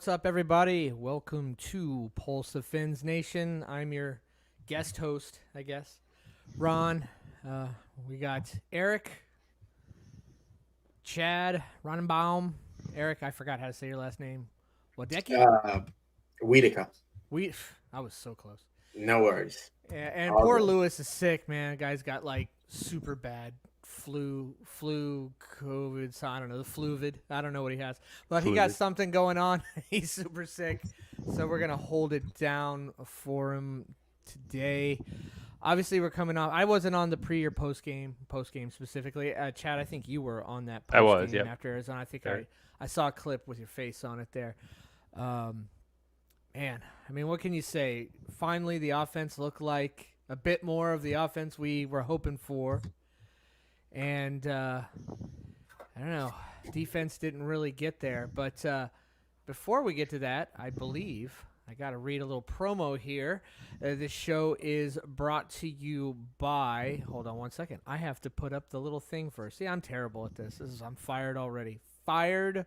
What's up, everybody? Welcome to Pulse of Fins Nation. I'm your guest host, I guess. Ron, uh, we got Eric, Chad, Ronenbaum. Eric, I forgot how to say your last name. Wadecki? Uh, Wiedeke. We, I was so close. No worries. And All poor good. Lewis is sick, man. Guy's got like super bad COVID. So I don't know the fluvid. I don't know what he has, but he got Fluid. something going on. He's super sick, so we're gonna hold it down for him today. Obviously, we're coming off. I wasn't on the pre or post game specifically. Chad, I think you were on that I post was, game yep. after Arizona. I think Sure. I saw a clip with your face on it there. Um, Man, I mean, what can you say? Finally, the offense looked like a bit more of the offense we were hoping for. And I don't know, defense didn't really get there. But before we get to that, I believe I got to read a little promo here. This show is brought to you by. Hold on one second. I have to put up the little thing first. See, I'm terrible at this. I'm fired already. Fired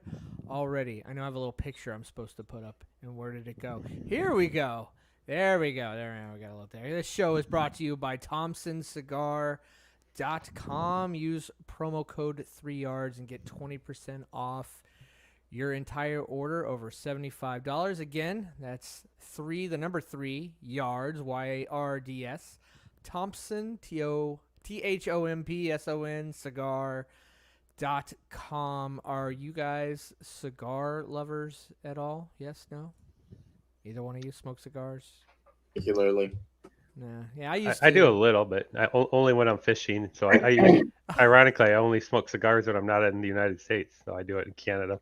already. I know I have a little picture I'm supposed to put up. And where did it go? Here we go. There we go. There we got a little there. This show is brought to you by ThompsonCigar.com. Use promo code 3yards and get 20% off your entire order over $75. Again, that's the number 3 yards, YARDS. Thompson, THOMPSON, cigar.com. Are you guys cigar lovers at all? Yes, no? Either one of you smoke cigars? Particularly. Nah. Yeah, I used I do a to. little, but only when I'm fishing. So ironically, I only smoke cigars when I'm not in the United States. So I do it in Canada.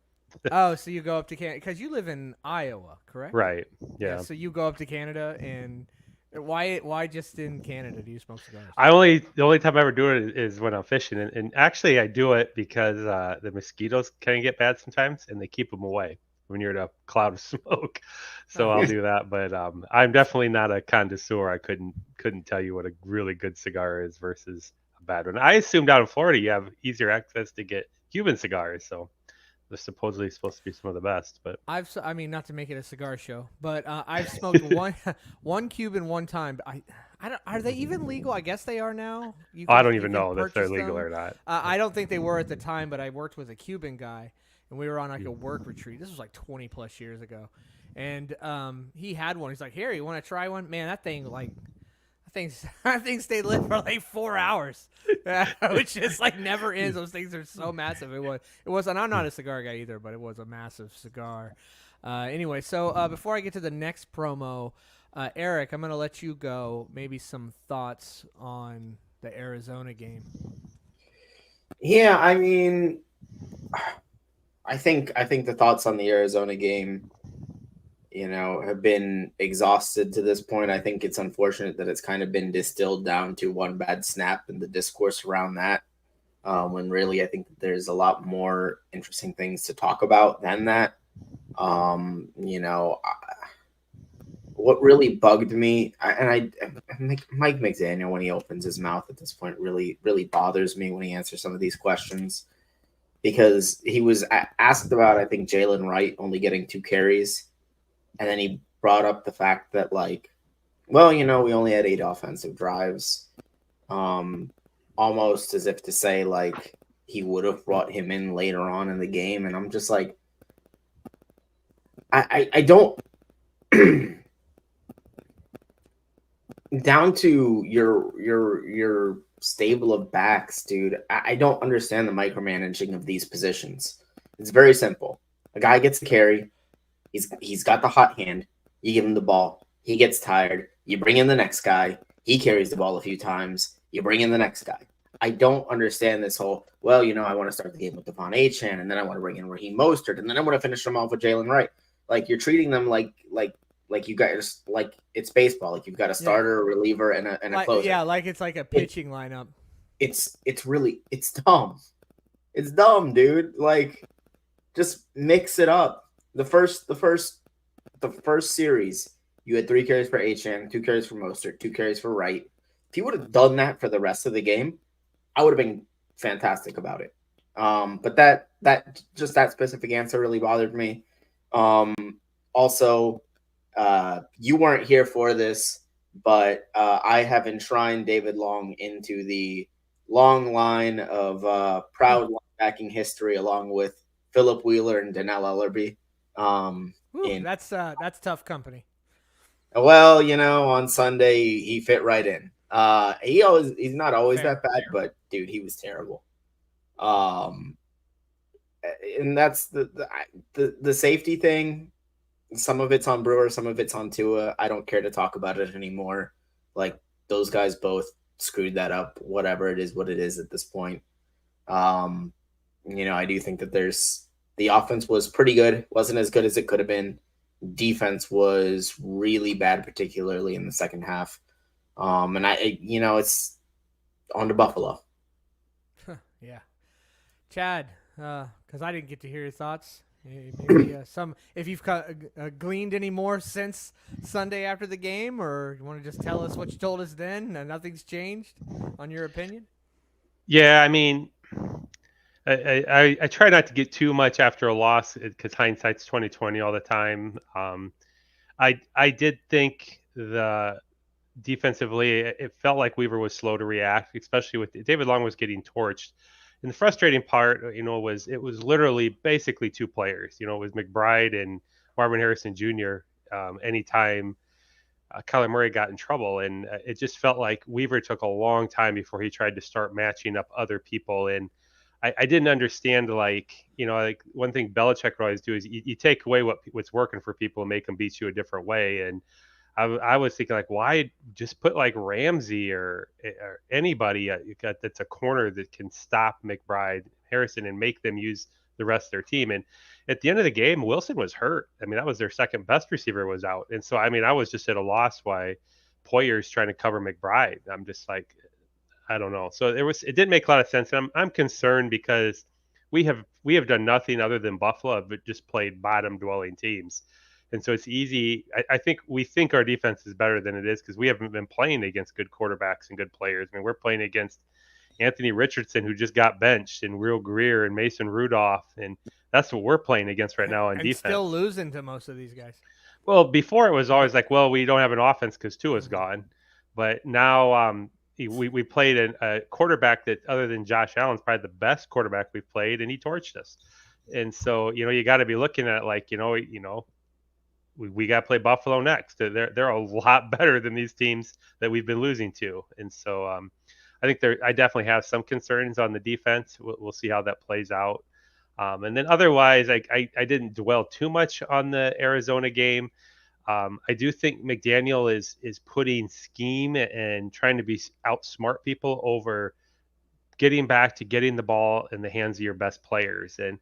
Oh, so you go up to Canada because you live in Iowa, correct? Right. Yeah. Yeah. So you go up to Canada, and why just in Canada do you smoke cigars? The only time I ever do it is when I'm fishing, and actually I do it because the mosquitoes can get bad sometimes, and they keep them away when you're in a cloud of smoke. So I'll Oh, do that, but I'm definitely not a connoisseur. I couldn't tell you what a really good cigar is versus a bad one. I assume down in Florida you have easier access to get Cuban cigars, so they're supposedly supposed to be some of the best. But I mean, not to make it a cigar show, but I've smoked one Cuban one time. But I don't. Are they even legal? I guess they are now. I don't You even can know if they're purchase legal them. or not. I don't think they were at the time, but I worked with a Cuban guy, and we were on like a work retreat. This was like 20 plus years ago, and he had one. He's like, "Here, you want to try one?" Man, that thing that thing stayed lit for like 4 hours, which just like never ends. Those things are so massive. It was, and I'm not a cigar guy either, but it was a massive cigar. Anyway, so before I get to the next promo, Eric, I'm gonna let you go. Maybe some thoughts on the Arizona game. Yeah, I mean, I think the thoughts on the Arizona game, have been exhausted to this point. I think it's unfortunate that it's kind of been distilled down to one bad snap and the discourse around that. When really, I think that there's a lot more interesting things to talk about than that. Um, you know, what really bugged me, Mike McDaniel, when he opens his mouth at this point, really, really bothers me when he answers some of these questions because he was asked about, I think, Jalen Wright only getting 2 carries, and then he brought up the fact that, like, well, we only had 8 offensive drives, almost as if to say, like, he would have brought him in later on in the game, and I'm just like, I don't. Down to your stable of backs, dude. I don't understand the micromanaging of these positions. It's very simple. A guy gets the carry. He's got the hot hand. You give him the ball. He gets tired. You bring in the next guy. He carries the ball a few times. You bring in the next guy. I don't understand this whole, well, I want to start the game with Devon Achane, and then I want to bring in Raheem Mostert, and then I want to finish them off with Jalen Wright. Like, you're treating them like you guys, like it's baseball. Like, you've got a Yeah, starter, a reliever, and a closer. yeah, like it's like a pitching lineup. It's dumb. It's dumb, dude. Like, just mix it up. The first series, you had 3 carries for Achane, 2 carries for Mostert, 2 carries for Wright. If you would have done that for the rest of the game, I would have been fantastic about it. But that specific answer really bothered me. Um, Also, you weren't here for this, but I have enshrined David Long into the long line of proud linebacking history, along with Philip Wheeler and Donnell Ellerby. Whew, that's tough company. Well, on Sunday he fit right in. He's not always Fair. that bad, but dude, he was terrible. And that's the safety thing. Some of it's on Brewer, some of it's on Tua. I don't care to talk about it anymore. Like, those guys both screwed that up. Whatever it is, what it is at this point. I do think that the offense was pretty good. Wasn't as good as it could have been. Defense was really bad, particularly in the second half. And it's on to Buffalo. Yeah, Chad, because I didn't get to hear your thoughts. Maybe if you've gleaned any more since Sunday after the game, or you want to just tell us what you told us then, and nothing's changed on your opinion? Yeah, I mean, I try not to get too much after a loss because hindsight's 2020 all the time. I did think the defensively it felt like Weaver was slow to react, especially with David Long was getting torched. And the frustrating part, was it was literally basically two players. It was McBride and Marvin Harrison Jr. Anytime Kyler Murray got in trouble, and it just felt like Weaver took a long time before he tried to start matching up other people. And I didn't understand, like one thing Belichick would always do is you take away what's working for people and make them beat you a different way. And I was thinking, like, why just put like Ramsey or anybody that's a corner that can stop McBride, Harrison, and make them use the rest of their team. And at the end of the game, Wilson was hurt. I mean, that was their second best receiver was out. And so, I mean, I was just at a loss why Poyer's trying to cover McBride. I'm just like, I don't know. So it didn't make a lot of sense. And I'm concerned because we have done nothing other than Buffalo, but just played bottom dwelling teams. And so it's easy. I think we think our defense is better than it is because we haven't been playing against good quarterbacks and good players. I mean, we're playing against Anthony Richardson, who just got benched, and Will Greer and Mason Rudolph. And that's what we're playing against right now on defense. Still losing to most of these guys. Well, before it was always like, well, we don't have an offense because Tua's gone. But now we played a quarterback that, other than Josh Allen, is probably the best quarterback we've played, and he torched us. And so, you got to be looking at it like, we got to play Buffalo next. They're a lot better than these teams that we've been losing to. And so I think I definitely have some concerns on the defense. We'll see how that plays out. And then otherwise, I didn't dwell too much on the Arizona game. I do think McDaniel is putting scheme and trying to outsmart people over getting back to getting the ball in the hands of your best players. And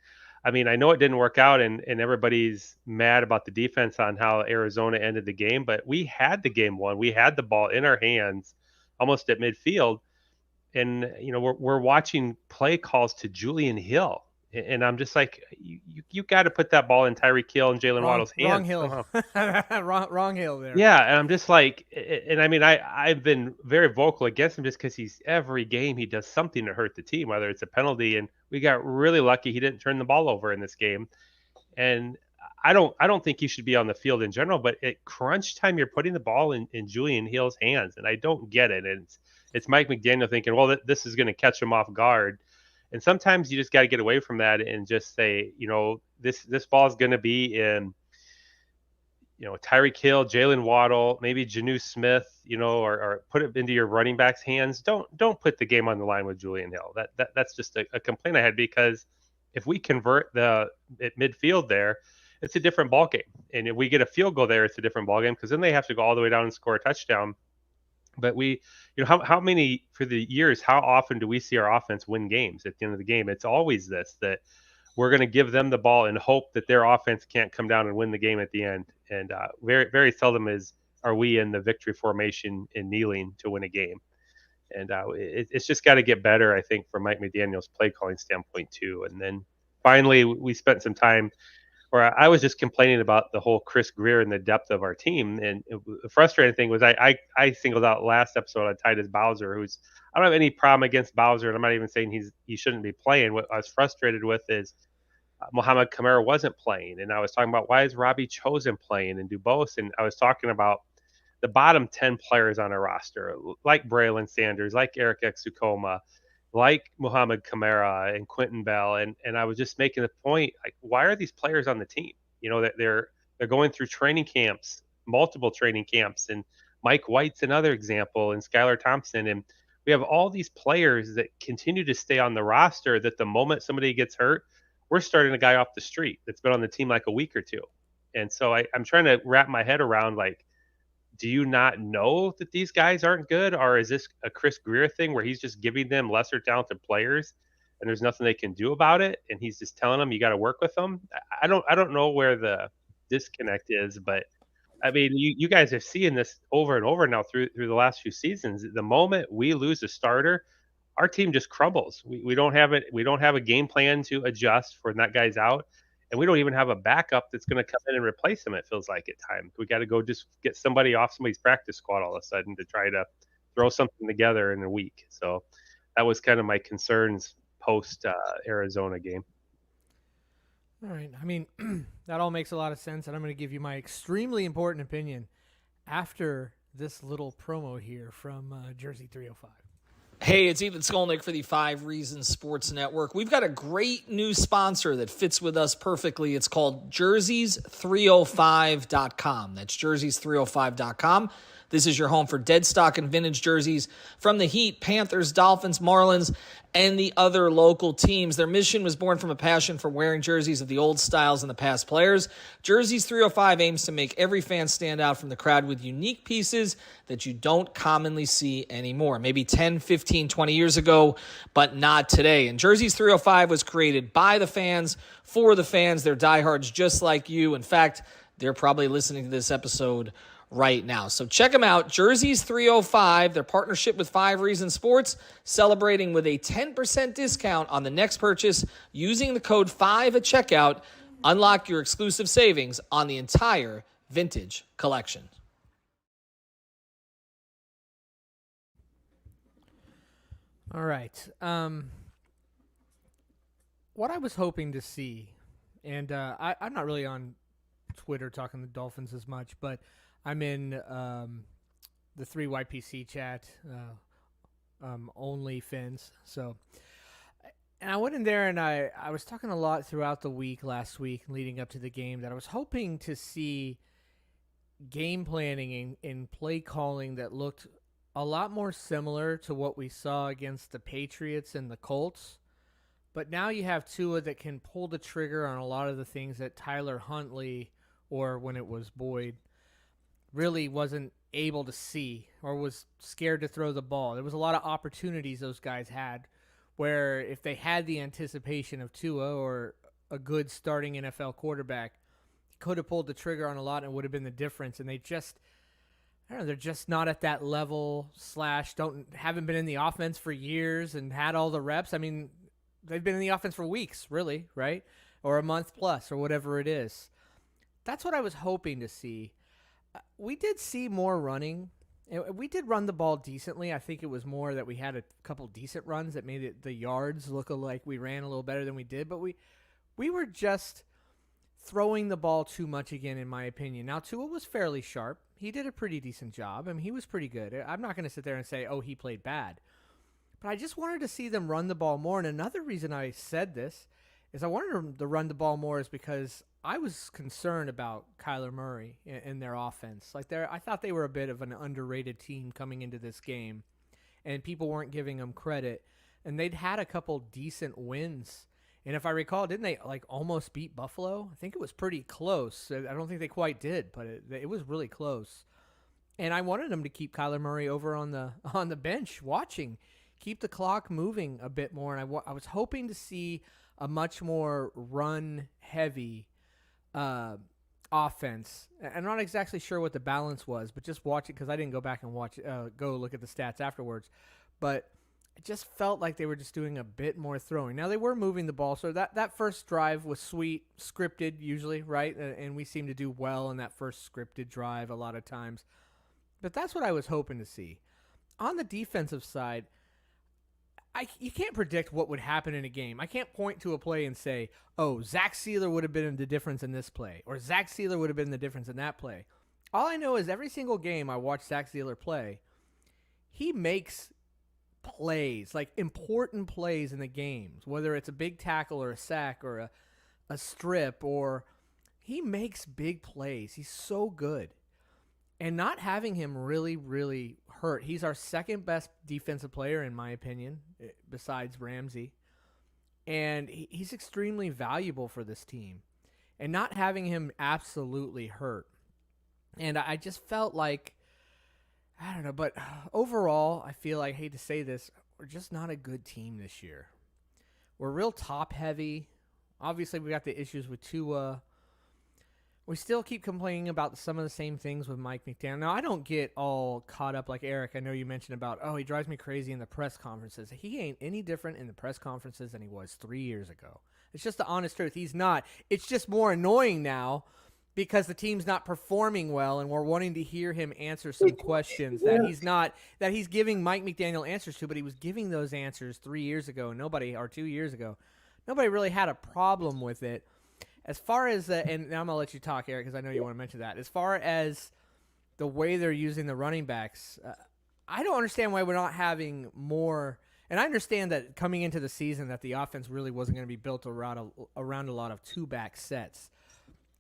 I mean, I know it didn't work out, and everybody's mad about the defense on how Arizona ended the game, but we had the game won. We had the ball in our hands almost at midfield. And, we're watching play calls to Julian Hill. And I'm just like, you got to put that ball in Tyreek Hill and Jalen Waddle's hands. Wrong Hill. wrong Hill there. Yeah, and I'm just like, and I mean, I've been very vocal against him just because every game he does something to hurt the team, whether it's a penalty. And we got really lucky he didn't turn the ball over in this game. And I don't think he should be on the field in general, but at crunch time, you're putting the ball in Julian Hill's hands, and I don't get it. And it's Mike McDaniel thinking, well, this is going to catch him off guard. And sometimes you just got to get away from that and just say, this ball is going to be in, Tyreek Hill, Jalen Waddle, maybe Janu Smith, or put it into your running back's hands. Don't put the game on the line with Julian Hill. That's just a complaint I had, because if we convert at midfield there, it's a different ball game. And if we get a field goal there, it's a different ball game, because then they have to go all the way down and score a touchdown. But how many, for the years, how often do we see our offense win games at the end of the game? It's always that we're going to give them the ball and hope that their offense can't come down and win the game at the end. And very, very seldom are we in the victory formation and kneeling to win a game. And it's just got to get better, I think, from Mike McDaniel's play calling standpoint too. And then finally, we spent some time where I was just complaining about the whole Chris Greer and the depth of our team. And the frustrating thing was I singled out last episode on Titus Bowser, who's, I don't have any problem against Bowser, and I'm not even saying he shouldn't be playing. What I was frustrated with is Mohamed Kamara wasn't playing, and I was talking about why is Robbie Chosen playing and Dubose, and I was talking about the bottom 10 players on our roster, like Braylon Sanders, like Eric Exukoma, like Mohamed Kamara and Quentin Bell, and I was just making the point, like, why are these players on the team? You know, that they're going through training camps, multiple training camps, and Mike White's another example, and Skylar Thompson, and we have all these players that continue to stay on the roster that the moment somebody gets hurt, we're starting a guy off the street that's been on the team like a week or two. And so I'm trying to wrap my head around, like, do you not know that these guys aren't good, or is this a Chris Greer thing where he's just giving them lesser talented players and there's nothing they can do about it, and he's just telling them you got to work with them? I don't know where the disconnect is, but I mean, you guys are seeing this over and over now through the last few seasons. The moment we lose a starter, our team just crumbles. We don't have it. We don't have a game plan to adjust for when that guy's out, and we don't even have a backup that's going to come in and replace him. It feels like at times we got to go just get somebody off somebody's practice squad all of a sudden to try to throw something together in a week. So that was kind of my concerns post Arizona game. All right. I mean, that all makes a lot of sense, and I'm going to give you my extremely important opinion after this little promo here from Jersey 305. Hey, it's Ethan Skolnick for the 5 Reasons Sports Network. We've got a great new sponsor that fits with us perfectly. It's called jerseys305.com. That's jerseys305.com. This is your home for dead stock and vintage jerseys from the Heat, Panthers, Dolphins, Marlins, and the other local teams. Their mission was born from a passion for wearing jerseys of the old styles and the past players. Jerseys 305 aims to make every fan stand out from the crowd with unique pieces that you don't commonly see anymore. Maybe 10, 15, 20 years ago, but not today. And Jerseys 305 was created by the fans, for the fans. They're diehards just like you. In fact, they're probably listening to this episode right now. So check them out, Jerseys 305, their partnership with 5 Reasons Sports, celebrating with a 10% discount on the next purchase using the code 5 at checkout. Unlock your exclusive savings on the entire vintage collection. All right. What I was hoping to see, and I'm not really on Twitter talking the Dolphins as much, but I'm in the 3YPC chat, only Fins. So, and I went in there and I was talking a lot throughout the week last week leading up to the game that I was hoping to see game planning and play calling that looked a lot more similar to what we saw against the Patriots and the Colts. But now you have Tua that can pull the trigger on a lot of the things that Tyler Huntley, or when it was Boyd, really wasn't able to see or was scared to throw the ball. There was a lot of opportunities those guys had where if they had the anticipation of Tua or a good starting NFL quarterback, he could have pulled the trigger on a lot and it would have been the difference. And they just, I don't know, they're just not at that level / haven't been in the offense for years and had all the reps. I mean, they've been in the offense for weeks, really, right? Or a month plus or whatever it is. That's what I was hoping to see. We did see more running. We did run the ball decently. I think it was more that we had a couple decent runs that made the yards look like we ran a little better than we did. But we were just throwing the ball too much again, in my opinion. Now, Tua was fairly sharp. He did a pretty decent job. I mean, he was pretty good. I'm not going to sit there and say, oh, he played bad. But I just wanted to see them run the ball more. And another reason I said this is I wanted them to run the ball more is because I was concerned about Kyler Murray and their offense. I thought they were a bit of an underrated team coming into this game, and people weren't giving them credit. And they'd had a couple decent wins. And if I recall, didn't they almost beat Buffalo? I think it was pretty close. I don't think they quite did, but it was really close. And I wanted them to keep Kyler Murray over on the bench watching, keep the clock moving a bit more. And I was hoping to see a much more run-heavy offense. I'm not exactly sure what the balance was, but just watch it because I didn't go back and go look at the stats afterwards. But it just felt like they were just doing a bit more throwing. Now, they were moving the ball, so that first drive was sweet, scripted usually, right? And we seem to do well in that first scripted drive a lot of times. But that's what I was hoping to see. On the defensive side, you can't predict what would happen in a game. I can't point to a play and say, oh, Zach Sealer would have been the difference in this play, or Zach Sealer would have been the difference in that play. All I know is every single game I watch Zach Sealer play, he makes plays, like important plays in the games, whether it's a big tackle or a sack or a strip, or he makes big plays. He's so good. And not having him really, really hurt. He's our second best defensive player, in my opinion, besides Ramsey. And he's extremely valuable for this team. And not having him absolutely hurt. And I just felt like, I don't know, but overall, I feel like, I hate to say this, we're just not a good team this year. We're real top heavy. Obviously, we got the issues with Tua. We still keep complaining about some of the same things with Mike McDaniel. Now, I don't get all caught up like Eric. I know you mentioned about, he drives me crazy in the press conferences. He ain't any different in the press conferences than he was 3 years ago. It's just the honest truth. He's not. It's just more annoying now because the team's not performing well, and we're wanting to hear him answer some questions that he's giving Mike McDaniel answers to, but he was giving those answers 3 years ago, or 2 years ago. Nobody really had a problem with it. As far as and now I'm gonna let you talk, Eric, because I know you want to mention that. As far as the way they're using the running backs, I don't understand why we're not having more. And I understand that coming into the season that the offense really wasn't going to be built around a lot of two-back sets.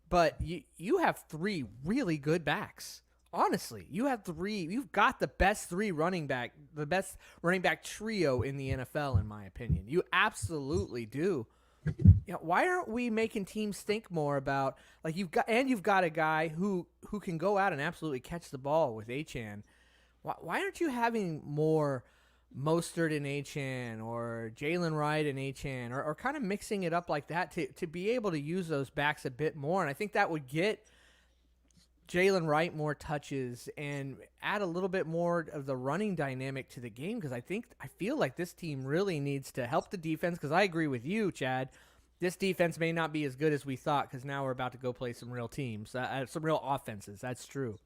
But you have 3 really good backs. Honestly, you have 3. You've got the best running back trio in the NFL, in my opinion. You absolutely do. Why aren't we making teams think more about, like, you've got a guy who can go out and absolutely catch the ball with Achane. Why aren't you having more Mostert and Achane or Jalen Wright and Achane, or kind of mixing it up like that to be able to use those backs a bit more? And I think that would get Jalen Wright more touches and add a little bit more of the running dynamic to the game, because I feel like this team really needs to help the defense, because I agree with you, Chad. This defense may not be as good as we thought, because now we're about to go play some real teams, some real offenses. That's true.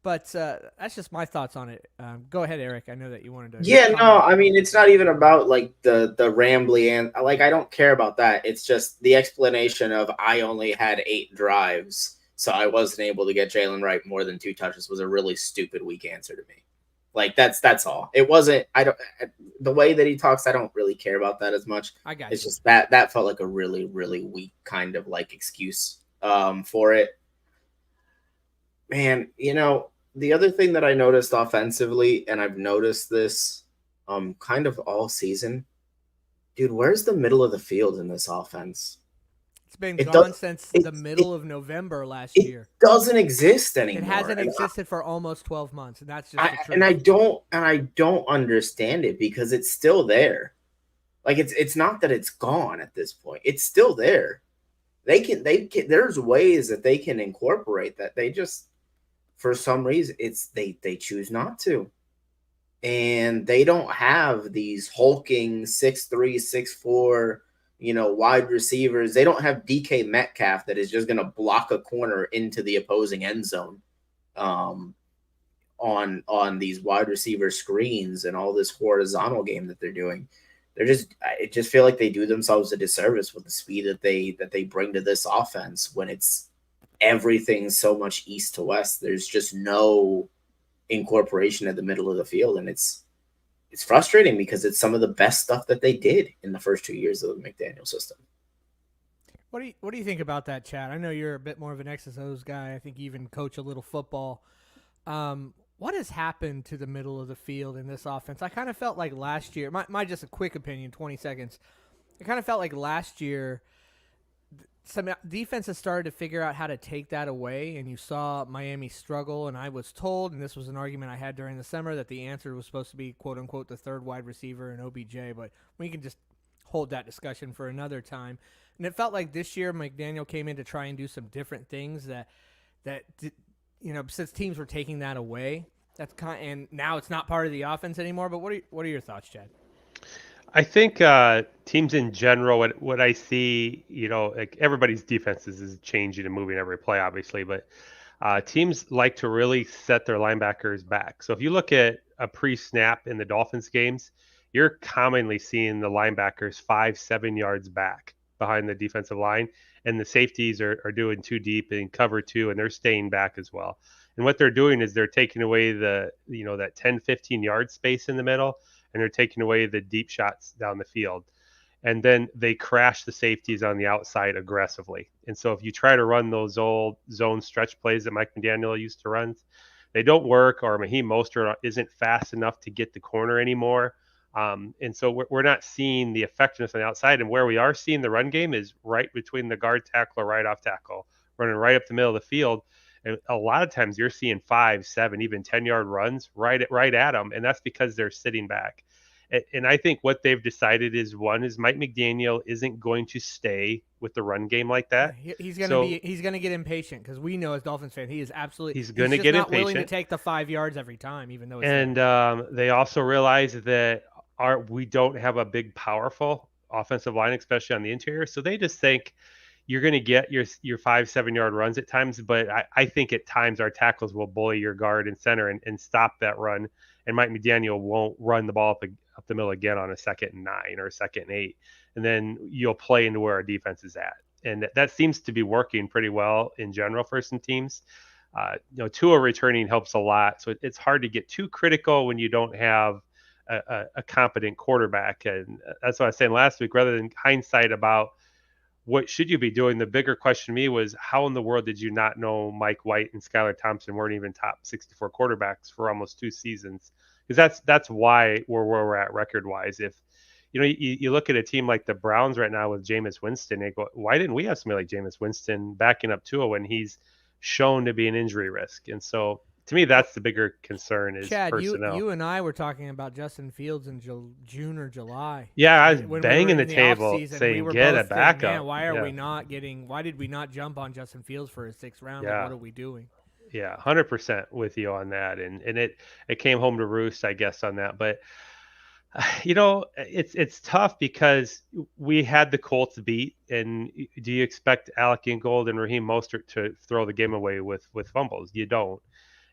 But that's just my thoughts on it. Go ahead, Eric. I know that you wanted to. Yeah, no, I mean, it's not even about like the rambly, and like, I don't care about that. It's just the explanation of I only had 8 drives, so I wasn't able to get Jalen Wright more than 2 touches was a really stupid, weak answer to me. Like, that's all. It wasn't. The way that he talks, I don't really care about that as much. I got It's you. just that felt like a really, really weak kind of like excuse for it. Man, the other thing that I noticed offensively, and I've noticed this kind of all season, dude, where's the middle of the field in this offense? It's been gone since the middle of November last year. It doesn't exist anymore. It hasn't existed for almost 12 months, and that's just the truth. And I don't understand it, because it's still there. Like, it's not that it's gone at this point. It's still there. They can there's ways that they can incorporate that. They just, for some reason, they choose not to. And they don't have these hulking 6'3", 6'4", wide receivers. They don't have DK Metcalf that is just going to block a corner into the opposing end zone on these wide receiver screens and all this horizontal game that they're doing. I just feel like they do themselves a disservice with the speed that they bring to this offense when it's everything so much east to west. There's just no incorporation at the middle of the field, and it's frustrating because it's some of the best stuff that they did in the first 2 years of the McDaniel system. What do you think about that, Chad? I know you're a bit more of an X's O's guy. I think you even coach a little football. What has happened to the middle of the field in this offense? I kind of felt like last year, my just a quick opinion, 20 seconds. I kind of felt like last year some defenses started to figure out how to take that away, and you saw Miami struggle, and I was told, and this was an argument I had during the summer, that the answer was supposed to be, quote-unquote, the third wide receiver in OBJ, but we can just hold that discussion for another time. And it felt like this year McDaniel came in to try and do some different things that since teams were taking that away, and now it's not part of the offense anymore. But what are your thoughts, Chad? I think teams in general, what I see, like everybody's defenses is changing and moving every play, obviously, but teams like to really set their linebackers back. So if you look at a pre-snap in the Dolphins games, you're commonly seeing the linebackers 5-7 yards back behind the defensive line, and the safeties are doing too deep in cover two, and they're staying back as well. And what they're doing is they're taking away that 10-15 yard space in the middle, and they're taking away the deep shots down the field. And then they crash the safeties on the outside aggressively. And so if you try to run those old zone stretch plays that Mike McDaniel used to run, they don't work, or Raheem Mostert isn't fast enough to get the corner anymore. And so we're not seeing the effectiveness on the outside. And where we are seeing the run game is right between the guard tackle or right off tackle, running right up the middle of the field. And a lot of times you're seeing 5, 7, even 10-yard runs right at them. And that's because they're sitting back. And I think what they've decided is Mike McDaniel isn't going to stay with the run game like that. He's gonna get impatient, because we know as Dolphins fan he is absolutely he's going to get not impatient. willing to take the 5 yards every time, even though. They also realize that we don't have a big, powerful offensive line, especially on the interior. So they just think you're going to get your 5-7 yard runs at times, but I think at times our tackles will bully your guard and center and stop that run. And Mike McDaniel won't run the ball up the middle again on a 2nd and 9 or a 2nd and 8. And then you'll play into where our defense is at. And that seems to be working pretty well in general for some teams. Tua returning helps a lot. So it's hard to get too critical when you don't have a competent quarterback. And that's what I was saying last week, rather than hindsight about what should you be doing, the bigger question to me was, how in the world did you not know Mike White and Skylar Thompson weren't even top 64 quarterbacks for almost 2 seasons? Because that's why we're where we're at record wise. If you look at a team like the Browns right now with Jameis Winston, they go, why didn't we have somebody like Jameis Winston backing up Tua when he's shown to be an injury risk? And so to me, that's the bigger concern is Chad, personnel. you and I were talking about Justin Fields in June or July. Yeah, I was when banging we the table saying, get a backup. Man, why did we not jump on Justin Fields for his 6th round? Yeah. Like, what are we doing? Yeah, 100% with you on that. And it came home to roost, I guess, on that. But, it's tough because we had the Colts beat. And do you expect Alec Ingold and Raheem Mostert to throw the game away with fumbles? You don't.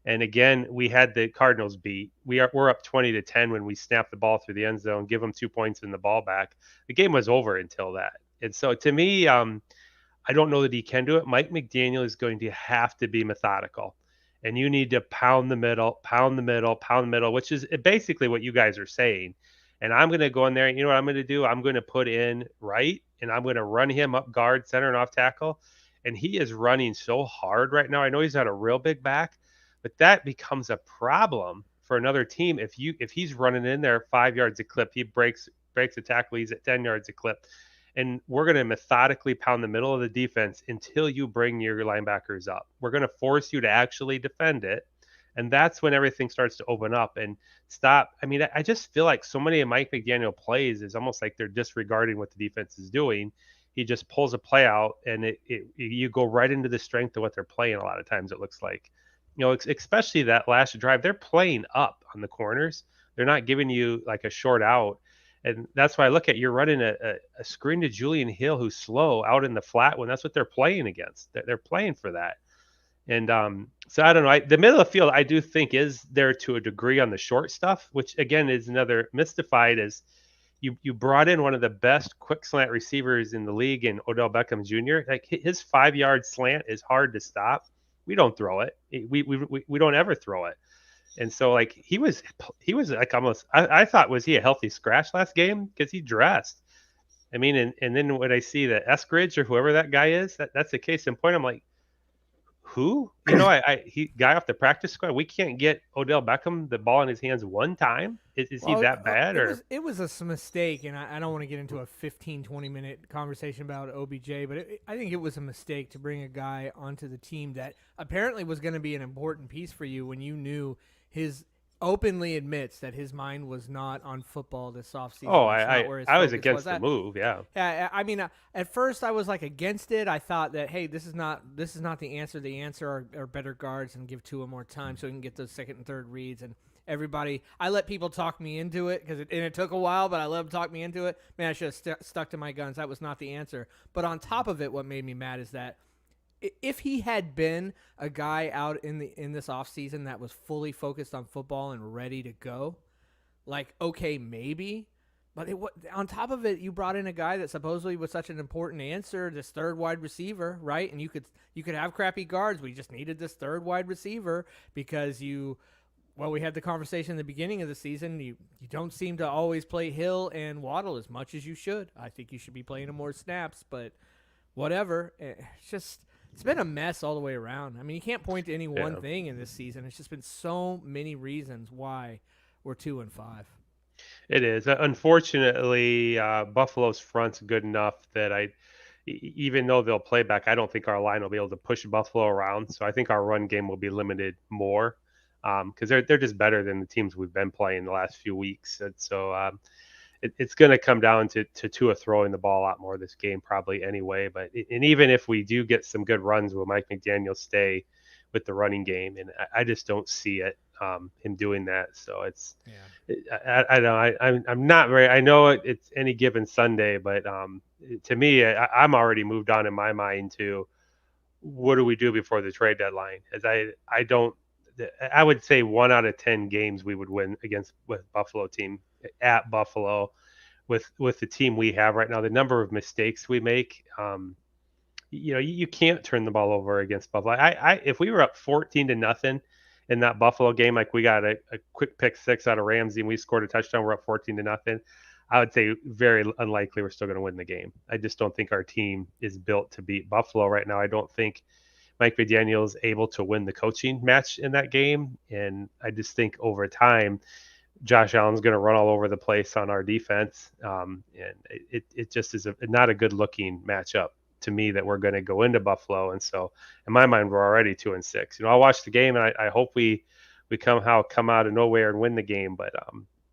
And again, we had the Cardinals beat. We're up 20-10 when we snapped the ball through the end zone, give them 2 points in the ball back. The game was over until that. And so to me, I don't know that he can do it. Mike McDaniel is going to have to be methodical. And you need to pound the middle, which is basically what you guys are saying. And I'm going to go in there, and you know what I'm going to do? I'm going to put in right, and I'm going to run him up guard, center, and off tackle. And he is running so hard right now. I know he's not a real big back, but that becomes a problem for another team. If he's running in there 5 yards a clip, he breaks a tackle, he's at 10 yards a clip. And we're going to methodically pound the middle of the defense until you bring your linebackers up. We're going to force you to actually defend it. And that's when everything starts to open up and stop. I mean, I just feel like so many of Mike McDaniel plays is almost like they're disregarding what the defense is doing. He just pulls a play out, and you go right into the strength of what they're playing a lot of times, it looks like. Especially that last drive, they're playing up on the corners. They're not giving you like a short out. And that's why I look at, you're running a screen to Julian Hill, who's slow out in the flat when that's what they're playing against. They're playing for that. And so I don't know. The middle of the field, I do think, is there to a degree on the short stuff, which again is another mystified. Is you brought in one of the best quick slant receivers in the league in Odell Beckham Jr. Like his 5 yard slant is hard to stop. We don't throw it. We don't ever throw it. And so like he was like almost, I thought, was he a healthy scratch last game? Because he dressed. I mean, and then when I see the Eskridge or whoever that guy is, that's the case in point. I'm like, who? He guy off the practice squad. We can't get Odell Beckham the ball in his hands one time. Is he that bad? It was a mistake, and I don't want to get into a 15-20 minute conversation about OBJ, but I think it was a mistake to bring a guy onto the team that apparently was going to be an important piece for you when you knew his openly admits that his mind was not on football this offseason. Oh, I was against the move. Yeah. Yeah. I mean, at first I was like against it. I thought that, hey, this is not the answer. The answer are better guards and give Tua more time so he can get those second and third reads. And everybody, I let people talk me into it and it took a while, but I let them talk me into it. Man, I should have stuck to my guns. That was not the answer. But on top of it, what made me mad is that if he had been a guy out in this offseason that was fully focused on football and ready to go, like, okay, maybe. But on top of it, you brought in a guy that supposedly was such an important answer, this third wide receiver, right? And you could have crappy guards. We just needed this third wide receiver because we had the conversation in the beginning of the season. You don't seem to always play Hill and Waddle as much as you should. I think you should be playing them more snaps, but whatever. It's been a mess all the way around. I mean, you can't point to any one thing in this season. It's just been so many reasons why we're 2-5. It is. Unfortunately, Buffalo's front's good enough that even though they'll play back, I don't think our line will be able to push Buffalo around. So I think our run game will be limited more because they're just better than the teams we've been playing the last few weeks. And so it's going to come down to Tua throwing the ball a lot more this game probably anyway. And even if we do get some good runs, will Mike McDaniel stay with the running game? And I just don't see it. Him doing that, so I'm not very. I know it's any given Sunday, but to me, I'm already moved on in my mind to what do we do before the trade deadline? As I would say 1 out of 10 games we would win with Buffalo team at Buffalo, with the team we have right now. The number of mistakes we make, you can't turn the ball over against Buffalo. If we were up 14-0. In that Buffalo game, like we got a quick pick 6 out of Ramsey and we scored a touchdown, we're up 14-0. I would say very unlikely we're still going to win the game. I just don't think our team is built to beat Buffalo right now. I don't think Mike McDaniel is able to win the coaching match in that game. And I just think over time, Josh Allen's going to run all over the place on our defense. And it just is not a good looking matchup to me that we're going to go into Buffalo. And so in my mind, we're already 2-6. I'll watch the game and I hope we come out of nowhere and win the game. But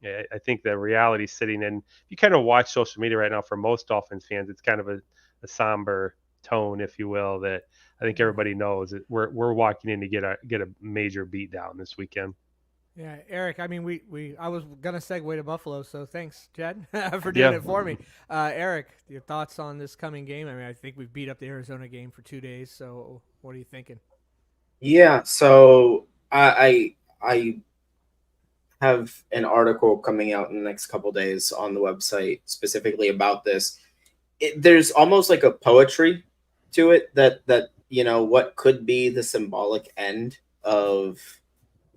I think the reality sitting in, if you kind of watch social media right now for most Dolphins fans, it's kind of a somber tone, if you will, that I think everybody knows that we're walking in to get a major beat down this weekend. Yeah, Eric, I mean, I was going to segue to Buffalo, so thanks, Jed, for doing it for me. Eric, your thoughts on this coming game? I mean, I think we've beat up the Arizona game for 2 days, so what are you thinking? Yeah, so I have an article coming out in the next couple of days on the website specifically about this. There's almost like a poetry to it that what could be the symbolic end of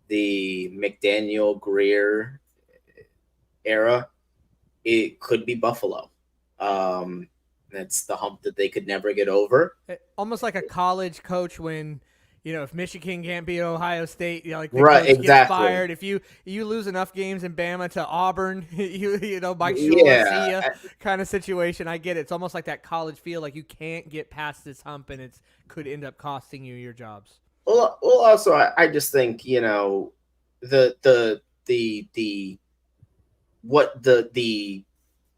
the McDaniel Greer era. It could be Buffalo. That's the hump that they could never get over. Almost like a college coach when, if Michigan can't beat Ohio State, the right, coach exactly. gets fired. If you lose enough games in Bama to Auburn, Mike Shula, see ya kind of situation. I get it. It's almost like that college feel, like you can't get past this hump and it could end up costing you your jobs. Well, also, I just think, the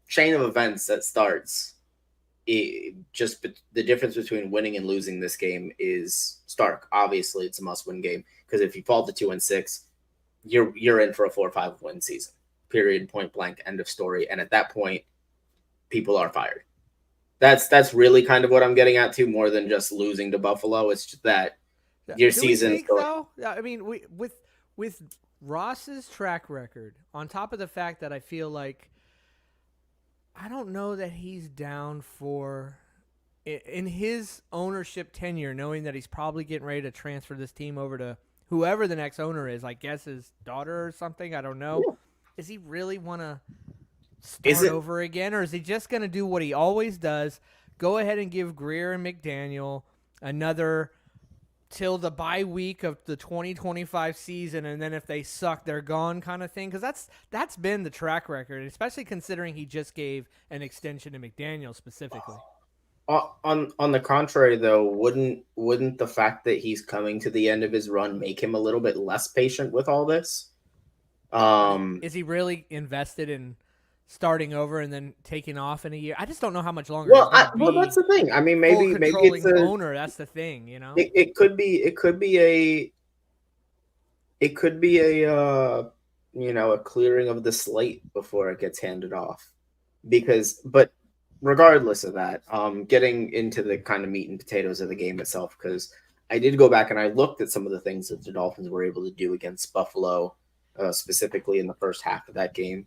chain of events that starts, the difference between winning and losing this game is stark. Obviously, it's a must-win game because if you fall to 2-6, you're in for a 4 or 5 win season. Period. Point blank. End of story. And at that point, people are fired. That's really kind of what I'm getting at too, more than just losing to Buffalo. It's just that. Your season, though. I mean, with Ross's track record, on top of the fact that I feel like I don't know that he's down for in his ownership tenure, knowing that he's probably getting ready to transfer this team over to whoever the next owner is. I guess his daughter or something. I don't know. Yeah. Does he really want to start over again, or is he just going to do what he always does? Go ahead and give Greer and McDaniel another till the bye week of the 2025 season, and then if they suck, they're gone kind of thing? Because that's been the track record, especially considering he just gave an extension to McDaniel specifically. On the contrary, though, wouldn't the fact that he's coming to the end of his run make him a little bit less patient with all this? Is he really invested in starting over and then taking off in a year? I just don't know how much longer. Well, that's the thing. I mean, maybe it's an owner. That's the thing, It could be a a clearing of the slate before it gets handed off. But regardless of that, getting into the kind of meat and potatoes of the game itself, because I did go back and I looked at some of the things that the Dolphins were able to do against Buffalo specifically in the first half of that game.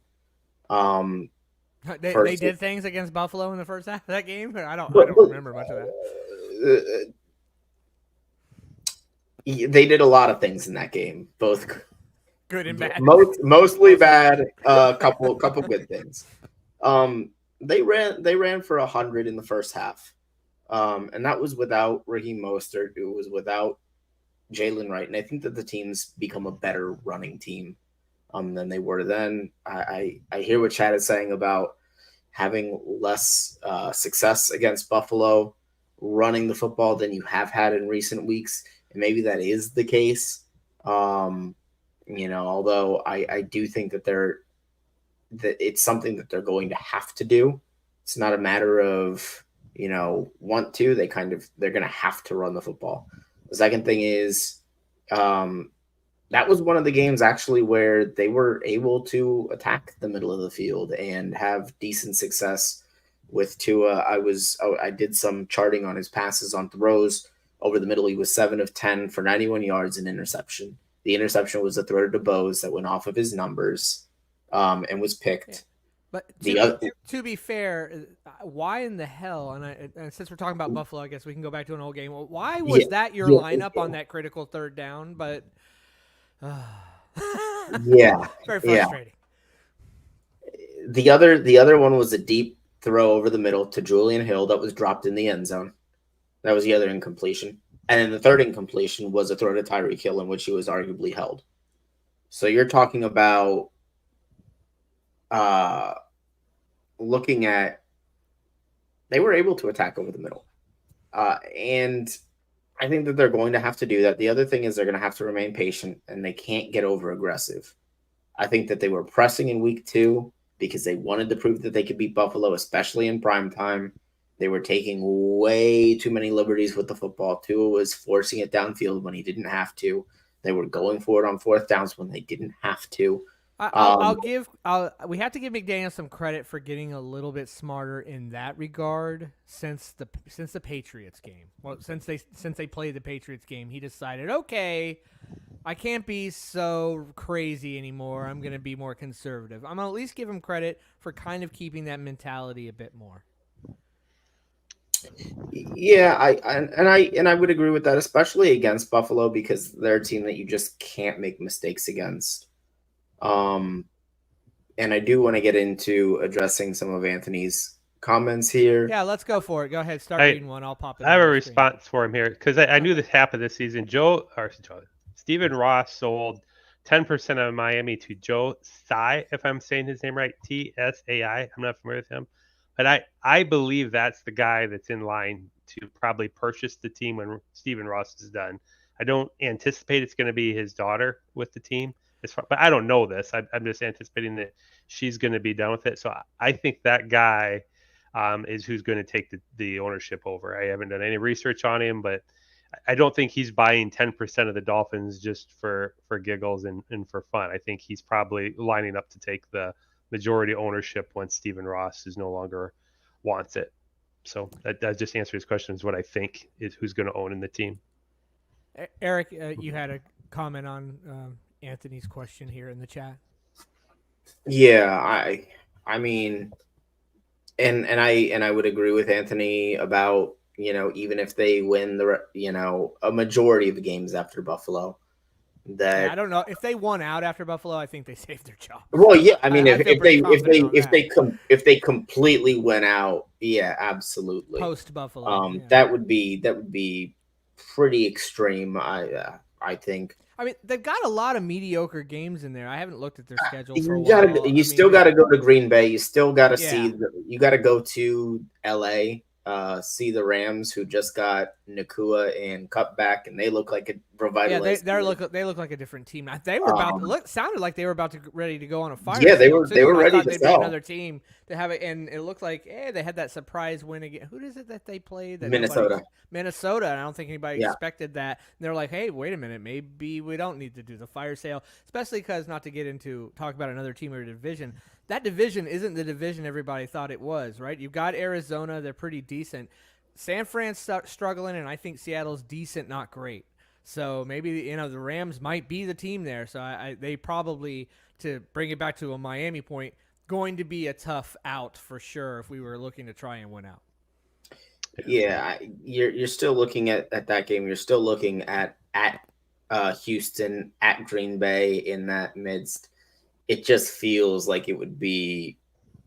They did things against Buffalo in the first half of that game. I don't remember much of that. They did a lot of things in that game, both good and bad. Mostly bad. Couple good things. They ran for 100 in the first half, and that was without Raheem Mostert. It was without Jalen Wright, and I think that the team's become a better running team than they were then. I hear what Chad is saying about having less success against Buffalo running the football than you have had in recent weeks, and maybe that is the case. Although I do think that it's something that they're going to have to do. It's not a matter of want to. They're going to have to run the football. The second thing is, that was one of the games actually where they were able to attack the middle of the field and have decent success with Tua. I did some charting on his passes on throws over the middle. He was 7 of 10 for 91 yards and interception. The interception was a throw to Bose that went off of his numbers and was picked. But to be fair, why in the hell? And since we're talking about Buffalo, I guess we can go back to an old game. Why was that your lineup on that critical third down? But very frustrating. The other one was a deep throw over the middle to Julian Hill that was dropped in the end zone. That was the other incompletion. And then the third incompletion was a throw to Tyreek Hill in which he was arguably held. So you're talking about looking at, they were able to attack over the middle. And I think that they're going to have to do that. The other thing is they're going to have to remain patient, and they can't get over aggressive. I think that they were pressing in week 2 because they wanted to prove that they could beat Buffalo, especially in prime time. They were taking way too many liberties with the football. Tua was forcing it downfield when he didn't have to. They were going for it on fourth downs when they didn't have to. We have to give McDaniel some credit for getting a little bit smarter in that regard since the Patriots game. Well, since they played the Patriots game, he decided, okay, I can't be so crazy anymore. I'm going to be more conservative. I'm going to at least give him credit for kind of keeping that mentality a bit more. Yeah, I would agree with that, especially against Buffalo, because they're a team that you just can't make mistakes against. And I do want to get into addressing some of Anthony's comments here. Yeah, let's go for it. Go ahead, start reading one. I'll pop it. I have a response for him here because I knew this happened this season. Stephen Ross sold 10% of Miami to Joe Tsai, if I'm saying his name right, Tsai. I'm not familiar with him. But I believe that's the guy that's in line to probably purchase the team when Stephen Ross is done. I don't anticipate it's going to be his daughter with the team, but I don't know this. I'm just anticipating that she's going to be done with it. So I think that guy is who's going to take the ownership over. I haven't done any research on him, but I don't think he's buying 10% of the Dolphins just for giggles and for fun. I think he's probably lining up to take the majority ownership when Stephen Ross is no longer wants it. So that just answers his question, is what I think is who's going to own in the team. Eric, you had a comment on Anthony's question here in the chat. Yeah, I mean, and I would agree with Anthony about, even if they win a majority of the games after Buffalo, that I don't know if they won out after Buffalo. I think they saved their job. Well, yeah, I mean, if they completely went out, yeah, absolutely. Post Buffalo, that would be pretty extreme. I think. I mean, they've got a lot of mediocre games in there. I haven't looked at their schedule for a while. You still got to go to Green Bay. You still got to you got to go to LA. See the Rams, who just got Nakua and Cup back, and they look like a revitalized. Yeah, they look like a different team. They were sounded like they were ready to go on a fire. Yeah, they were ready to sell. Another team to have it, and it looked like they had that surprise win again. Who is it that they played? Minnesota. Minnesota. And I don't think anybody expected that. And they're like, hey, wait a minute, maybe we don't need to do the fire sale, especially because not to get into talk about another team or division. That division isn't the division everybody thought it was, right? You've got Arizona. They're pretty decent. San Fran's struggling, and I think Seattle's decent, not great. So maybe the Rams might be the team there. So they probably, to bring it back to a Miami point, going to be a tough out for sure if we were looking to try and win out. Yeah, you're still looking at that game. You're still looking at Houston, at Green Bay in that midst. It just feels like it would be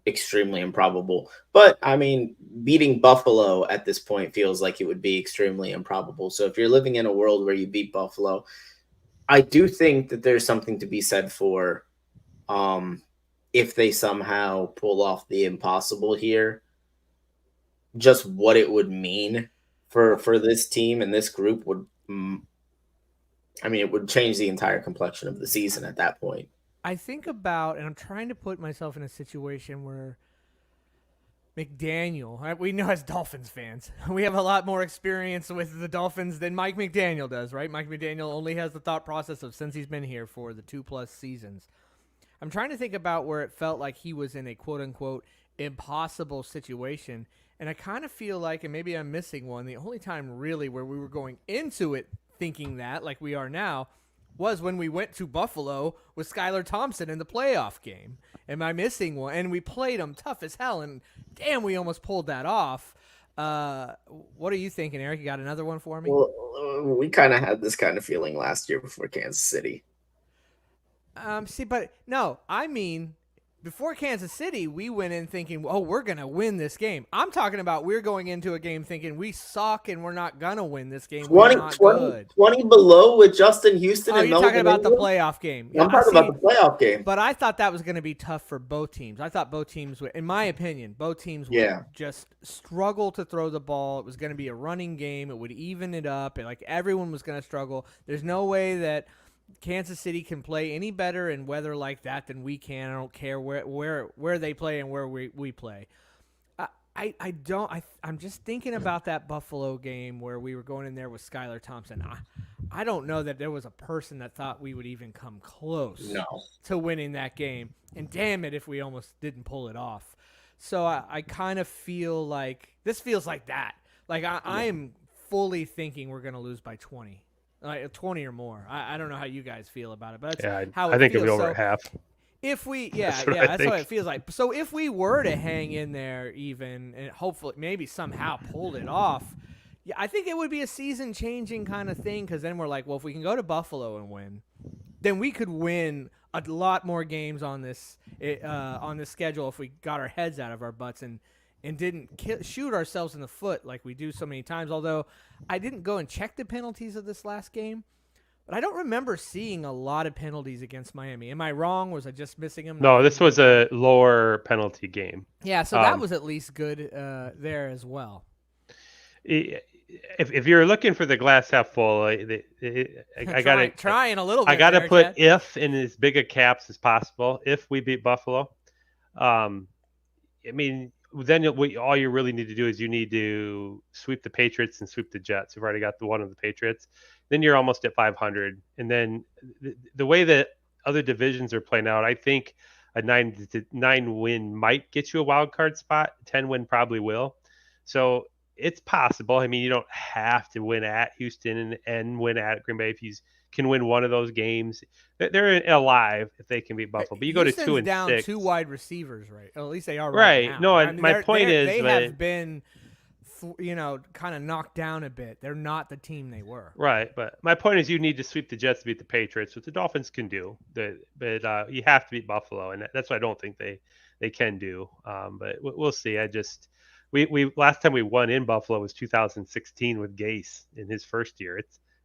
extremely improbable. But I mean, beating Buffalo at this point feels like it would be extremely improbable. So if you're living in a world where you beat Buffalo, I do think that there's something to be said for if they somehow pull off the impossible here, just what it would mean for this team and this group would it would change the entire complexion of the season at that point. I think about, and I'm trying to put myself in a situation where McDaniel, we know as Dolphins fans, we have a lot more experience with the Dolphins than Mike McDaniel does, right? Mike McDaniel only has the thought process of since he's been here for the 2+ seasons. I'm trying to think about where it felt like he was in a quote-unquote impossible situation, and I kind of feel like, and maybe I'm missing one, the only time really where we were going into it thinking that, like we are now, was when we went to Buffalo with Skylar Thompson in the playoff game. Am I missing one? And we played them tough as hell, and damn, we almost pulled that off. What are you thinking, Eric? You got another one for me? Well, we kind of had this kind of feeling last year before Kansas City. But no, I mean, before Kansas City, we went in thinking, oh, we're going to win this game. I'm talking about we're going into a game thinking we suck and we're not going to win this game. 20 below with Justin Houston. Oh, and you're talking about the England? playoff game. I'm talking about the playoff game. But I thought that was going to be tough for both teams. I thought both teams would, in my opinion, would just struggle to throw the ball. It was going to be a running game. It would even it up. And like everyone was going to struggle. There's no way that Kansas City can play any better in weather like that than we can. I don't care where they play and where we play. I'm just thinking about that Buffalo game where we were going in there with Skylar Thompson. I don't know that there was a person that thought we would even come close to winning that game. And damn it if we almost didn't pull it off. So I kind of feel like this feels like that. Like I am fully thinking we're going to lose by 20. 20 or more. I don't know how you guys feel about it, but that's how I think feels. it'll be over half. If we, that's what it feels like. So if we were to hang in there even, and hopefully maybe somehow pulled it off, I think it would be a season-changing kind of thing, because then we're like, well, if we can go to Buffalo and win, then we could win a lot more games on this schedule if we got our heads out of our butts and didn't shoot ourselves in the foot like we do so many times. Although I didn't go and check the penalties of this last game, but I don't remember seeing a lot of penalties against Miami. Am I wrong? Was I just missing them? No, this was a lower penalty game. Yeah, so that was at least good there as well. If you're looking for the glass half full, I gotta trying a little bit. I gotta put if in as big a caps as possible. If we beat Buffalo, I mean, then all you really need to do is you need to sweep the Patriots and sweep the Jets. You've already got the one of the Patriots. Then you're almost at 500. And then the way that other divisions are playing out, I think a 9 win might get you a wild card spot. 10 win probably will. So it's possible. I mean, you don't have to win at Houston and win at Green Bay if you can win one of those games. They're alive if they can beat Buffalo. But you Houston's go to 2 and down 6. 2 wide receivers, right? Or at least they are right now. No, I mean, my point is they have been, kind of knocked down a bit. They're not the team they were. Right, but my point is you need to sweep the Jets to beat the Patriots, which the Dolphins can do. But you have to beat Buffalo, and that's what I don't think they can do. But we'll see. We last time we won in Buffalo was 2016 with Gase in his first year.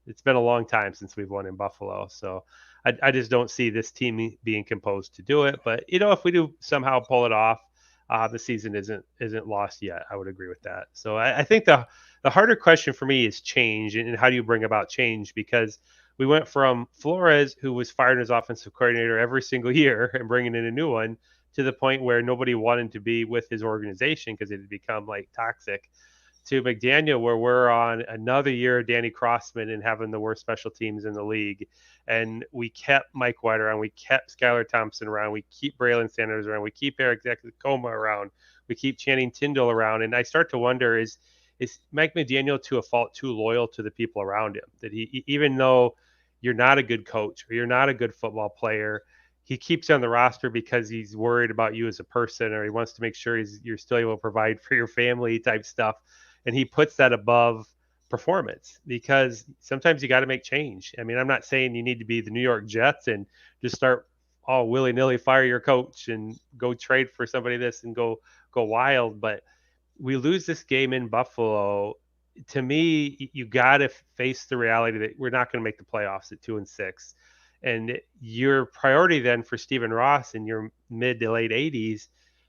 It's been a long time since we've won in Buffalo, so I just don't see this team being composed to do it. But if we do somehow pull it off, the season isn't lost yet. I would agree with that. So I think the harder question for me is change, and how do you bring about change? Because we went from Flores, who was firing his offensive coordinator every single year and bringing in a new one, to the point where nobody wanted to be with his organization because it had become like toxic, to McDaniel, where we're on another year of Danny Crossman and having the worst special teams in the league. And we kept Mike White around. We kept Skylar Thompson around. We keep Braylon Sanders around. We keep Eric Coma around. We keep Channing Tindall around. And I start to wonder, is is Mike McDaniel to a fault too loyal to the people around him? That he, even though you're not a good coach or you're not a good football player, he keeps you on the roster because he's worried about you as a person, or he wants to make sure you're still able to provide for your family type stuff. And he puts that above performance, because sometimes you got to make change. I mean, I'm not saying you need to be the New York Jets and just start all willy-nilly fire your coach and go trade for somebody this and go wild. But we lose this game in Buffalo. To me, you got to face the reality that we're not going to make the playoffs at 2-6. And your priority then for Stephen Ross in your mid to late 80s,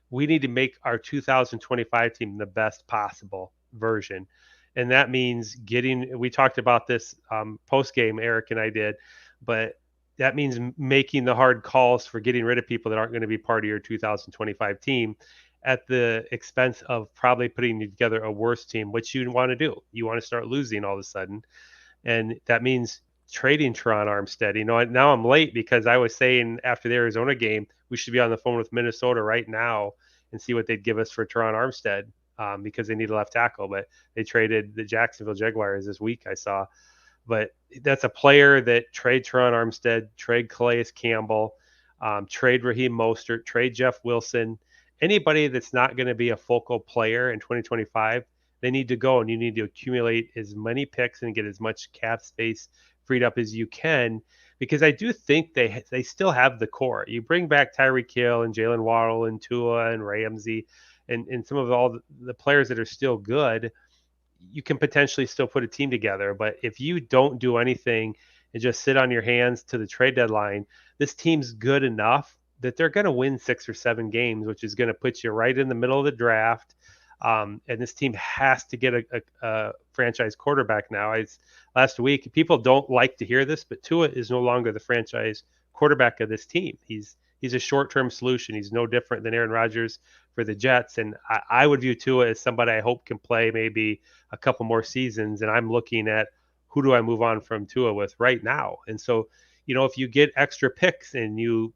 we need to make our 2025 team the best possible version. And that means we talked about this post-game, Eric and I did, but that means making the hard calls for getting rid of people that aren't going to be part of your 2025 team at the expense of probably putting together a worse team, which you want to do. You want to start losing all of a sudden. And that means trading Teron Armstead. Now I'm late because I was saying after the Arizona game, we should be on the phone with Minnesota right now and see what they'd give us for Teron Armstead. Because they need a left tackle, but they traded the Jacksonville Jaguars this week, I saw. But that's a player that trade Teron Armstead, trade Calais Campbell, trade Raheem Mostert, trade Jeff Wilson. Anybody that's not going to be a focal player in 2025, they need to go, and you need to accumulate as many picks and get as much cap space freed up as you can, because I do think they still have the core. You bring back Tyreek Hill and Jalen Waddle and Tua and Ramsey, and some of all the players that are still good, you can potentially still put a team together. But if you don't do anything and just sit on your hands to the trade deadline, this team's good enough that they're going to win 6 or 7 games, which is going to put you right in the middle of the draft. And this team has to get a franchise quarterback now. Last week, people don't like to hear this, but Tua is no longer the franchise quarterback of this team. He's a short-term solution. He's no different than Aaron Rodgers for the Jets. And I would view Tua as somebody I hope can play maybe a couple more seasons. And I'm looking at who do I move on from Tua with right now. And so, if you get extra picks and you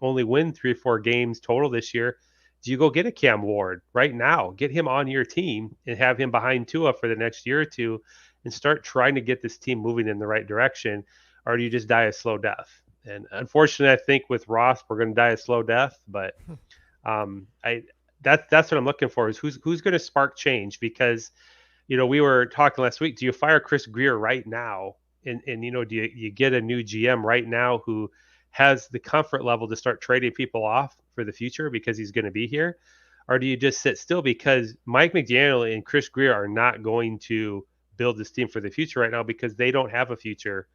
only win 3 or 4 games total this year, do you go get a Cam Ward right now? Get him on your team and have him behind Tua for the next year or two and start trying to get this team moving in the right direction, or do you just die a slow death? And unfortunately, I think with Ross, we're going to die a slow death. But that's what I'm looking for, is who's going to spark change. Because, we were talking last week, do you fire Chris Grier right now? And do you get a new GM right now who has the comfort level to start trading people off for the future because he's going to be here? Or do you just sit still? Because Mike McDaniel and Chris Grier are not going to build this team for the future right now, because they don't have a future.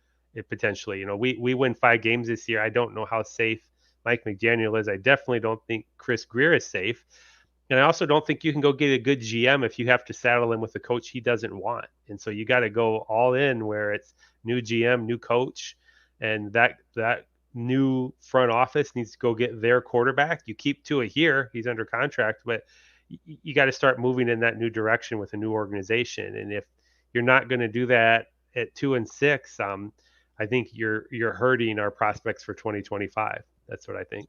Potentially, we win 5 games this year. I don't know how safe Mike McDaniel is. I definitely don't think Chris Grier is safe. And I also don't think you can go get a good GM if you have to saddle him with a coach he doesn't want. And so you got to go all in, where it's new GM, new coach, and that new front office needs to go get their quarterback. You keep Tua here. He's under contract, but you got to start moving in that new direction with a new organization. And if you're not going to do that at 2-6, I think you're hurting our prospects for 2025. That's what I think.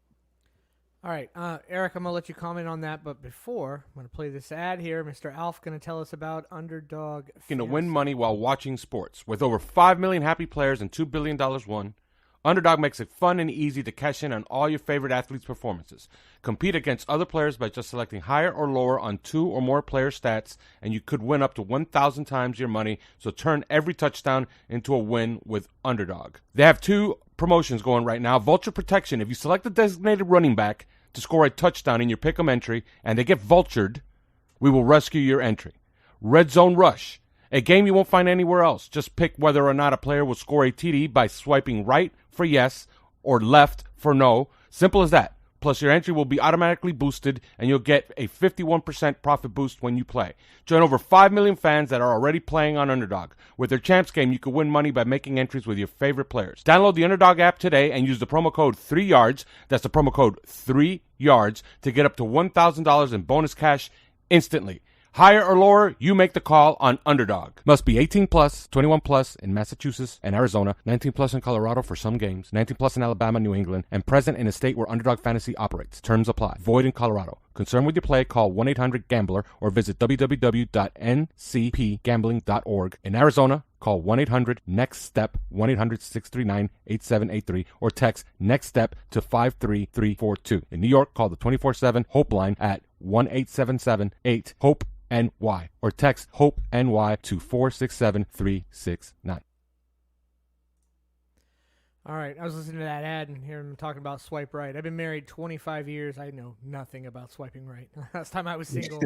All right, Eric, I'm going to let you comment on that, but before, I'm going to play this ad here. Mr. Alf going to tell us about Underdog. Going to win money while watching sports. With over 5 million happy players and $2 billion won, Underdog makes it fun and easy to cash in on all your favorite athletes' performances. Compete against other players by just selecting higher or lower on 2 or more player stats, and you could win up to 1,000 times your money, so turn every touchdown into a win with Underdog. They have 2 promotions going right now. Vulture Protection. If you select a designated running back to score a touchdown in your pick'em entry, and they get vultured, we will rescue your entry. Red Zone Rush. A game you won't find anywhere else. Just pick whether or not a player will score a TD by swiping right for yes or left for no. Simple as that. Plus, your entry will be automatically boosted, and you'll get a 51% profit boost when you play. Join over 5 million fans that are already playing on Underdog. With their Champs game, you can win money by making entries with your favorite players. Download the Underdog app today and use the promo code 3YARDS. That's the promo code 3YARDS to get up to $1,000 in bonus cash instantly. Higher or lower, you make the call on Underdog. Must be 18 plus, 21 plus in Massachusetts and Arizona, 19 plus in Colorado for some games, 19 plus in Alabama, New England, and present in a state where Underdog Fantasy operates. Terms apply. Void in Colorado. Concerned with your play, call 1-800-GAMBLER or visit www.ncpgambling.org. In Arizona, call 1-800-NEXT-STEP, 1-800-639-8783, or text NEXT-STEP to 53342. In New York, call the 24/7 HOPE line at 1-877-8-HOPE-NY or text HOPE-NY to 467-369. All right, I was listening to that ad and hearing him talking about swipe right. I've been married 25 years. I know nothing about swiping right. Last time I was single,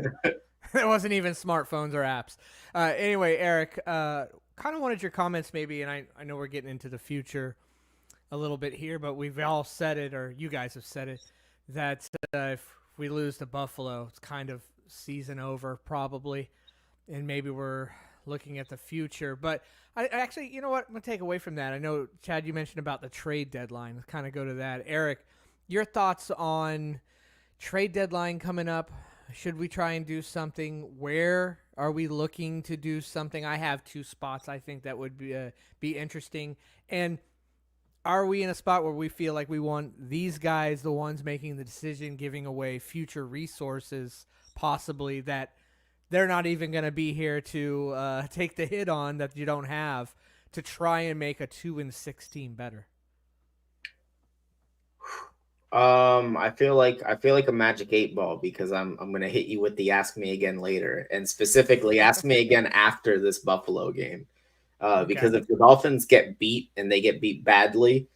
there wasn't even smartphones or apps. Anyway, Eric, kind of wanted your comments maybe, and I know we're getting into the future a little bit here, but we've all said it, or you guys have said it, that if we lose to Buffalo, it's kind of season over probably, and maybe we're looking at the future. But I actually, you know what, I'm going to take away from that. I know, Chad, you mentioned about the trade deadline. Let's kind of go to that. Eric, your thoughts on trade deadline coming up? Should we try and do something? Where are we looking to do something? I have two spots I think that would be interesting. And are we in a spot where we feel like we want these guys, the ones making the decision, giving away future resources possibly that they're not even going to be here to take the hit on that you don't have, to try and make a 2-6 team better? I feel like a magic 8-ball, because I'm going to hit you with the ask me again later, and specifically ask me again after this Buffalo game. Because if the Dolphins get beat and they get beat badly,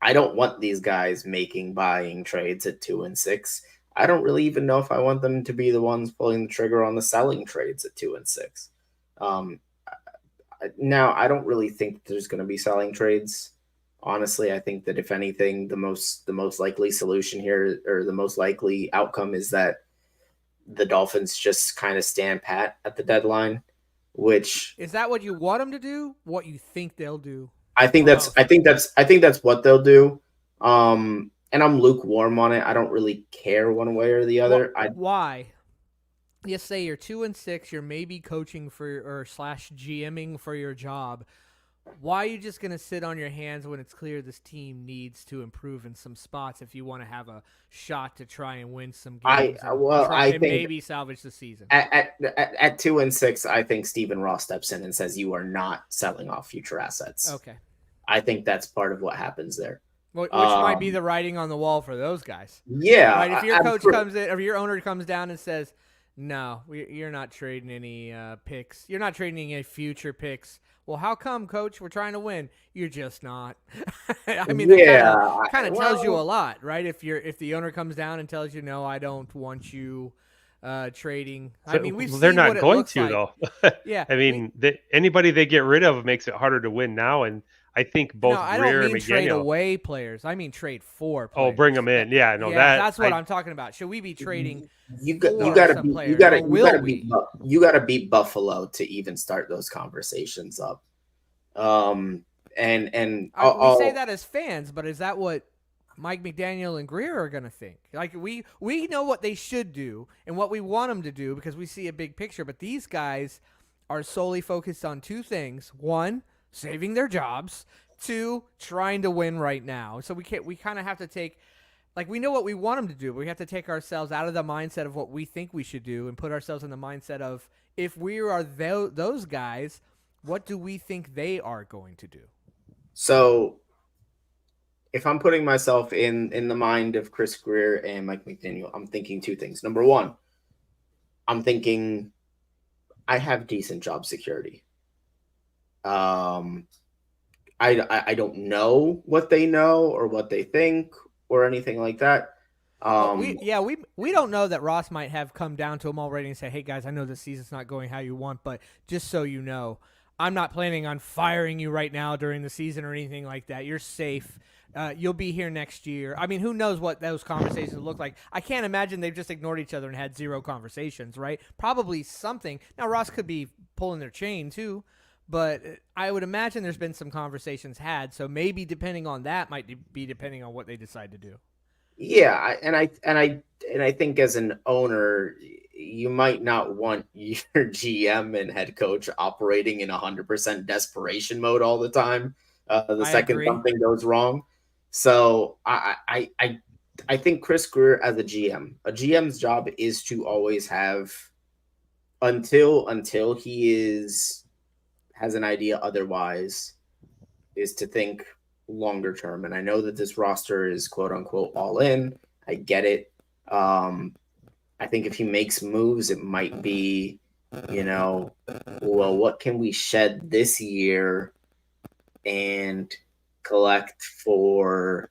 I don't want these guys buying trades at 2-6. I don't really even know if I want them to be the ones pulling the trigger on the selling trades at 2-6. Now, I don't really think there's going to be selling trades. Honestly, I think that if anything, the most likely solution here, or the most likely outcome, is that the Dolphins just kind of stand pat at the deadline. Which is that what you want them to do? What you think they'll do? I think that's what they'll do. And I'm lukewarm on it. I don't really care one way or the other. Why? You say you're 2-6. You're maybe coaching for or / GMing for your job. Why are you just going to sit on your hands when it's clear this team needs to improve in some spots if you want to have a shot to try and win some games I think maybe salvage the season? At 2-6, I think Stephen Ross steps in and says you are not selling off future assets. Okay. I think that's part of what happens there. Which might be the writing on the wall for those guys. Yeah. Right? If your coach comes in, or your owner comes down and says, no, you're not trading any picks. You're not trading any future picks. Well, how come, Coach? We're trying to win. You're just not. I mean, that kind of tells you a lot, right? If the owner comes down and tells you, no, I don't want you trading. I mean, they're not going to, like. though. Yeah. I mean, anybody they get rid of makes it harder to win now. And I think both I Greer don't mean and McDaniel. Trade away players. I mean trade for players. Oh, bring them in. Yeah, no, that's what I'm talking about. Should we be trading? You got to beat Buffalo to even start those conversations up. We say that as fans, but is that what Mike McDaniel and Greer are going to think? Like we know what they should do and what we want them to do because we see a big picture, but these guys are solely focused on two things: one, saving their jobs; two, trying to win right now. So we kind of have to take, like, we know what we want them to do, but we have to take ourselves out of the mindset of what we think we should do and put ourselves in the mindset of, if we are those guys, what do we think they are going to do? So if I'm putting myself in the mind of Chris Greer and Mike McDaniel, I'm thinking two things. Number one, I'm thinking I have decent job security. I don't know what they know or what they think or anything like that. We don't know that Ross might have come down to him already and say, hey guys, I know this season's not going how you want, but just so you know, I'm not planning on firing you right now during the season or anything like that. You're safe. You'll be here next year. I mean, who knows what those conversations look like? I can't imagine they've just ignored each other and had zero conversations, right? Probably something. Now, Ross could be pulling their chain too, but I would imagine there's been some conversations had. So maybe depending on that might be depending on what they decide to do. Yeah, and I think as an owner, you might not want your GM and head coach operating in 100% desperation mode all the time. The I second agree. something goes wrong. So I think Chris Greer as a GM's job is to always have until he has an idea otherwise, is to think longer term. And I know that this roster is quote unquote all in. I get it. I think if he makes moves, it might be, well, what can we shed this year and collect for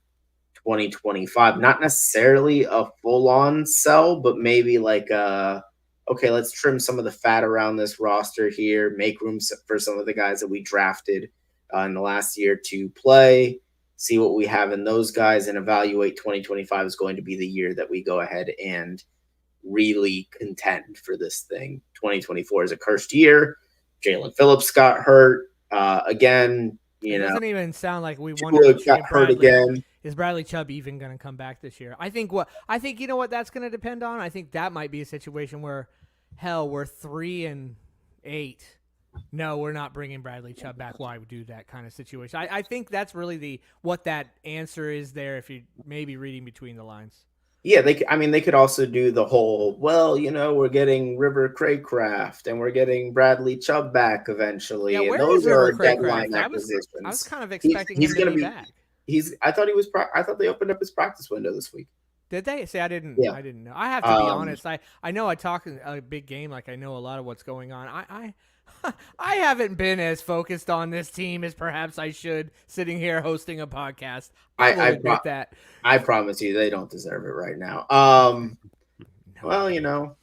2025? Not necessarily a full on sell, but maybe like okay, let's trim some of the fat around this roster here, make room for some of the guys that we drafted in the last year to play, see what we have in those guys, and evaluate 2025 is going to be the year that we go ahead and really contend for this thing. 2024 is a cursed year. Jalen Phillips got hurt again. It doesn't even sound like we Tua wanted to got trade hurt Bradley. again. Is Bradley Chubb even going to come back this year? I think you know what that's going to depend on. I think that might be a situation where, hell, we're 3-8. No, we're not bringing Bradley Chubb back. Why would do that kind of situation? I think that's really what that answer is there. If you maybe reading between the lines. Yeah, they could also do the whole, well, we're getting River Craycraft and we're getting Bradley Chubb back eventually. Yeah, and where those is River are deadline Craycraft? acquisitions. I was kind of expecting him to be back. I thought they opened up his practice window this week. Did they? See, I didn't. Yeah. I didn't know. I have to be honest. I know I talk a big game, like I know a lot of what's going on. I haven't been as focused on this team as perhaps I should, sitting here hosting a podcast. I will admit that. I promise you, they don't deserve it right now. Well,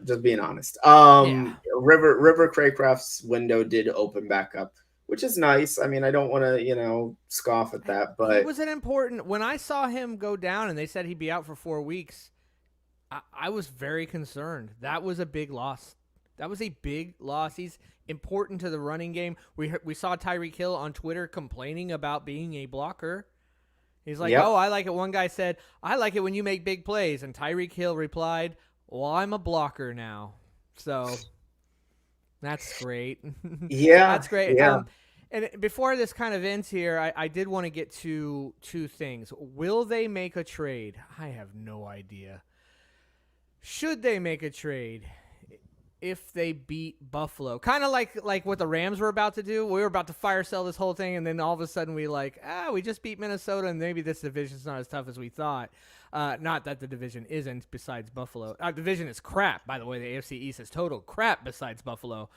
just being honest. River Craycraft's window did open back up, which is nice. I mean, I don't want to, scoff at that, but it was an important. When I saw him go down and they said he'd be out for 4 weeks, I was very concerned. That was a big loss. That was a big loss. He's important to the running game. We saw Tyreek Hill on Twitter complaining about being a blocker. He's like, Oh, I like it. One guy said, I like it when you make big plays. And Tyreek Hill replied, well, I'm a blocker now. So that's great. Yeah. That's great. Yeah. And before this kind of ends here, I did want to get to two things. Will they make a trade? I have no idea. Should they make a trade if they beat Buffalo? Kind of like what the Rams were about to do. We were about to fire sell this whole thing, and then all of a sudden we just beat Minnesota, and maybe this division's not as tough as we thought. Not that the division isn't besides Buffalo. Our division is crap, by the way. The AFC East is total crap besides Buffalo.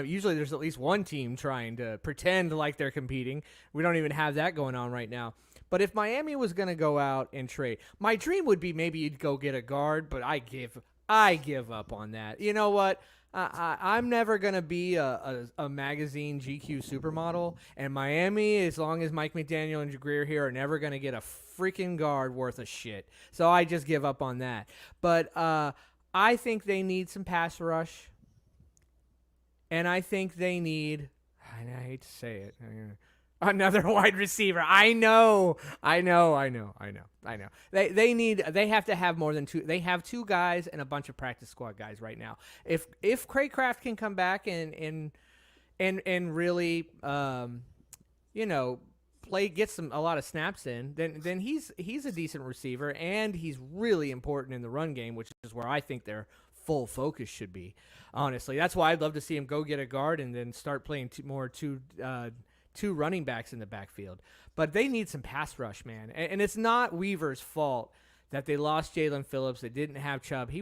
Usually there's at least one team trying to pretend like they're competing. We don't even have that going on right now. But if Miami was going to go out and trade, my dream would be maybe you'd go get a guard, but I give up on that. You know what? I'm never going to be a magazine GQ supermodel, and Miami, as long as Mike McDaniel and Greer here, are never going to get a freaking guard worth of shit. So I just give up on that. But I think they need some pass rush, and I think they need, I hate to say it, another wide receiver. I know. They have to have more than two. They have two guys and a bunch of practice squad guys right now. If Craycraft can come back and really get a lot of snaps in, then he's a decent receiver, and he's really important in the run game, which is where I think their full focus should be. Honestly, that's why I'd love to see him go get a guard and then start playing two running backs in the backfield. But they need some pass rush, man. And it's not Weaver's fault that they lost Jalen Phillips. They didn't have Chubb. He